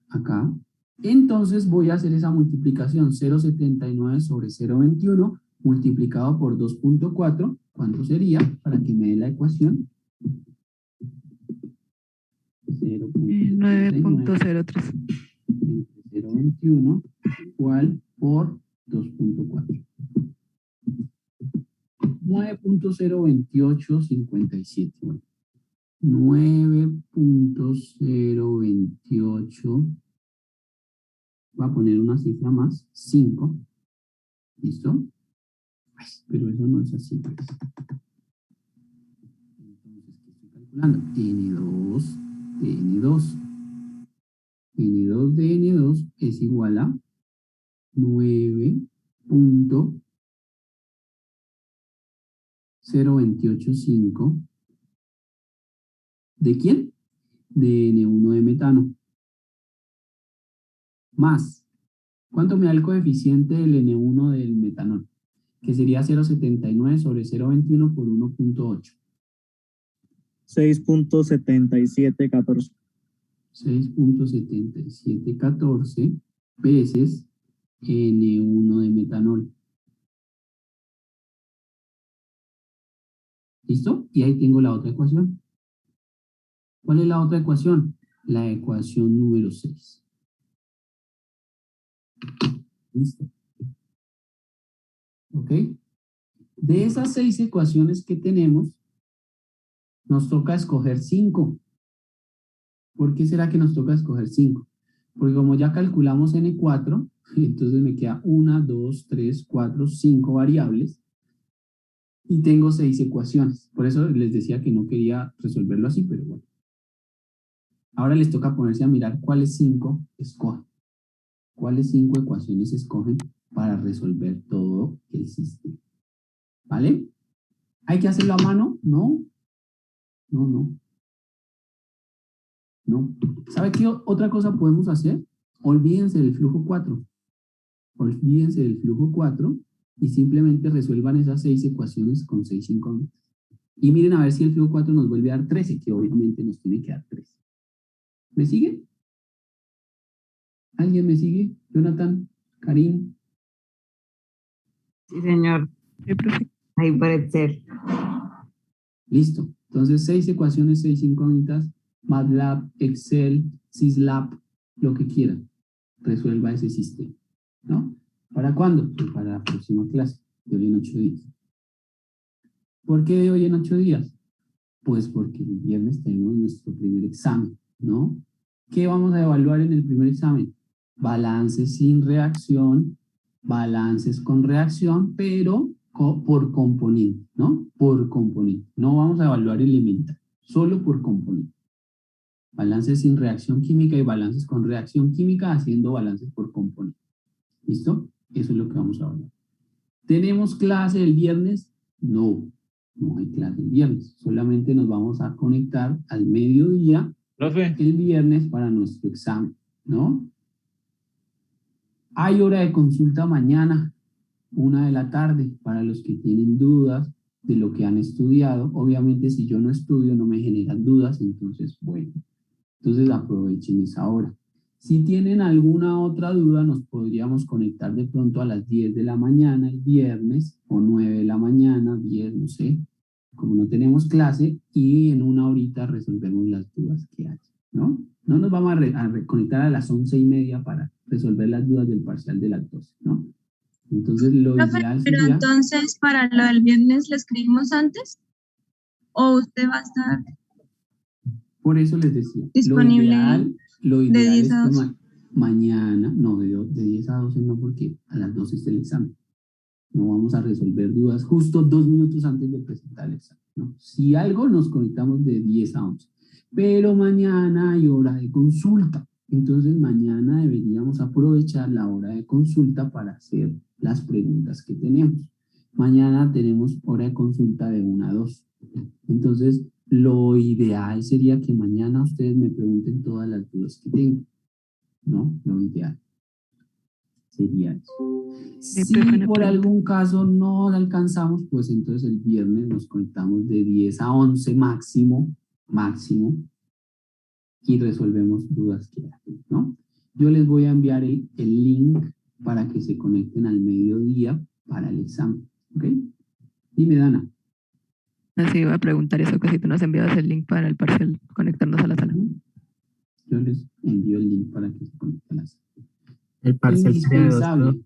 Acá. Entonces voy a hacer esa multiplicación, 0.79 sobre 0.21 multiplicado por 2.4. ¿Cuánto sería? Para que me dé la ecuación. 9.03. 0.21 igual por 2.4. 9.02857. Bueno, 9.028. Voy a poner una cifra más. 5. ¿Listo? Ay, pero eso no es así. Pues. Entonces, ¿qué estoy calculando? N2 de N2. N2 de N2 es igual a 9.0285. ¿De quién? De N1 de metano. Más. ¿Cuánto me da el coeficiente del N1 del metanol? Que sería 0.79 sobre 0.21 por 1.8. 6.7714. 6.7714 veces N1 de metanol. ¿Listo? Y ahí tengo la otra ecuación. ¿Cuál es la otra ecuación? La ecuación número 6. ¿Listo? ¿Ok? De esas 6 ecuaciones que tenemos, nos toca escoger 5. ¿Por qué será que nos toca escoger 5? Porque como ya calculamos N4, entonces me queda 1, 2, 3, 4, 5 variables y tengo 6 ecuaciones. Por eso les decía que no quería resolverlo así, pero bueno. Ahora les toca ponerse a mirar cuáles 5 escogen. ¿Cuáles 5 ecuaciones escogen para resolver todo el sistema? ¿Vale? ¿Hay que hacerlo a mano? No. No. ¿Sabe qué otra cosa podemos hacer? Olvídense del flujo 4. Olvídense del flujo 4 y simplemente resuelvan esas 6 ecuaciones con 6 incógnitas. Y miren a ver si el flujo 4 nos vuelve a dar 13, que obviamente nos tiene que dar 13. ¿Me sigue? ¿Alguien me sigue? Jonathan, Karim. Sí, señor. Sí, profe. Ahí por Excel. Listo. Entonces, 6 ecuaciones, 6 incógnitas, MATLAB, Excel, Syslab, lo que quieran. Resuelva ese sistema. ¿No? ¿Para cuándo? Pues para la próxima clase, de hoy en 8 días. ¿Por qué de hoy en 8 días? Pues porque el viernes tenemos nuestro primer examen, ¿no? ¿Qué vamos a evaluar en el primer examen? Balances sin reacción, balances con reacción, pero por componente, ¿no? Por componente. No vamos a evaluar elemental, solo por componente. Balances sin reacción química y balances con reacción química haciendo balances por componente. ¿Listo? Eso es lo que vamos a evaluar. ¿Tenemos clase el viernes? No hay clase el viernes. Solamente nos vamos a conectar al mediodía, profe, el viernes para nuestro examen, ¿no? Hay hora de consulta mañana, 1 de la tarde, para los que tienen dudas de lo que han estudiado. Obviamente, si yo no estudio, no me generan dudas, entonces, bueno. Entonces, aprovechen esa hora. Si tienen alguna otra duda, nos podríamos conectar de pronto a las 10 de la mañana el viernes, o 9 de la mañana, 10, no sé, como no tenemos clase, y en 1 horita resolvemos las dudas que hay, ¿no? No nos vamos a reconectar a las 11:30 para resolver las dudas del parcial de las 12, ¿no? Entonces, lo Profe, ideal pero sería... entonces, ¿para lo del viernes le escribimos antes? ¿O usted va a estar Por eso les decía, disponible lo de ideal 10 es a que 12? mañana, no, de 10 a 12 no, porque a las 12 es el examen. No vamos a resolver dudas justo 2 minutos antes de presentar el examen, ¿no? Si algo, nos conectamos de 10 a 11. Pero mañana hay hora de consulta, Entonces mañana deberíamos aprovechar la hora de consulta para hacer las preguntas que tenemos. Mañana tenemos hora de consulta de 1 a 2. Entonces, lo ideal sería que mañana ustedes me pregunten todas las dudas que tengan, ¿no? Lo ideal sería eso. Si por algún caso no alcanzamos, pues entonces el viernes nos conectamos de 10 a 11 máximo, y resolvemos dudas que hay, ¿no? Yo les voy a enviar el link para que se conecten al mediodía para el examen, ¿ok? Dime, Dana. Así iba a preguntar eso, que si tú nos enviabas el link para el parcial, conectarnos a la sala. Yo les envío el link para que se conecten a la sala. El parcial sería de 2 a 2. Indispensable.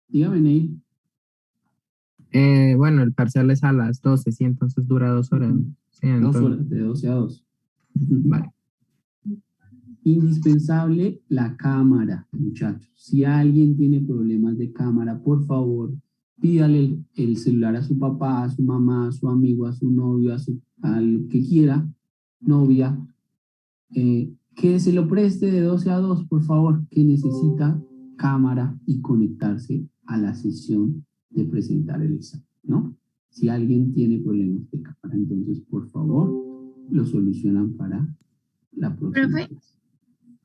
Dígame, Neil. Bueno, el parcial es a las 12, sí, entonces dura 2 horas. Sí, 2 horas, de 12 a 2. Vale. Indispensable la cámara, muchachos. Si alguien tiene problemas de cámara, por favor, pídale el celular a su papá, a su mamá, a su amigo, a su novio, al que quiera, novia, que se lo preste de 12 a 2, por favor, que necesita cámara y conectarse a la sesión de presentar el examen, ¿no? Si alguien tiene problemas de cámara, entonces, por favor, lo solucionan para la próxima. Profe,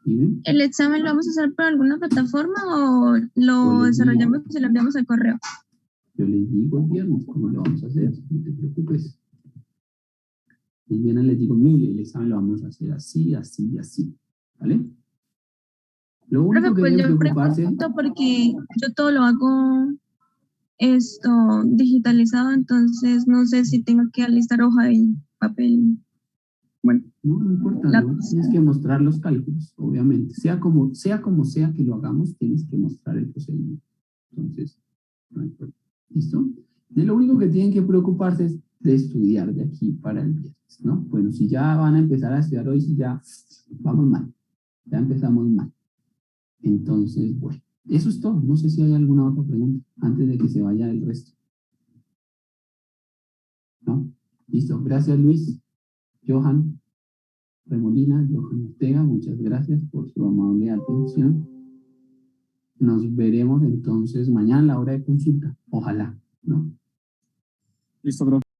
¿Dime? ¿el examen lo vamos a hacer por alguna plataforma o lo desarrollamos y lo enviamos al correo? Yo les digo el viernes cómo lo vamos a hacer, no te preocupes. El viernes les digo, mire, el examen lo vamos a hacer así, así y así, ¿vale? Lo único que deben preocuparse... Pregunto porque yo todo lo hago digitalizado, entonces no sé si tengo que alistar hoja y papel. Bueno. No importa, ¿no? Tienes que mostrar los cálculos, obviamente. Sea como sea que lo hagamos, tienes que mostrar el procedimiento. Entonces, no importa. ¿Listo? De lo único que tienen que preocuparse es de estudiar de aquí para el viernes, ¿no? Bueno, si ya van a empezar a estudiar hoy, si ya vamos mal, ya empezamos mal. Entonces, bueno, eso es todo. No sé si hay alguna otra pregunta antes de que se vaya el resto. ¿No? Listo. Gracias, Luis. Johan Remolina, Johan Ortega, muchas gracias por su amable atención. Nos veremos entonces mañana a la hora de consulta. Ojalá, ¿no? Listo, bro.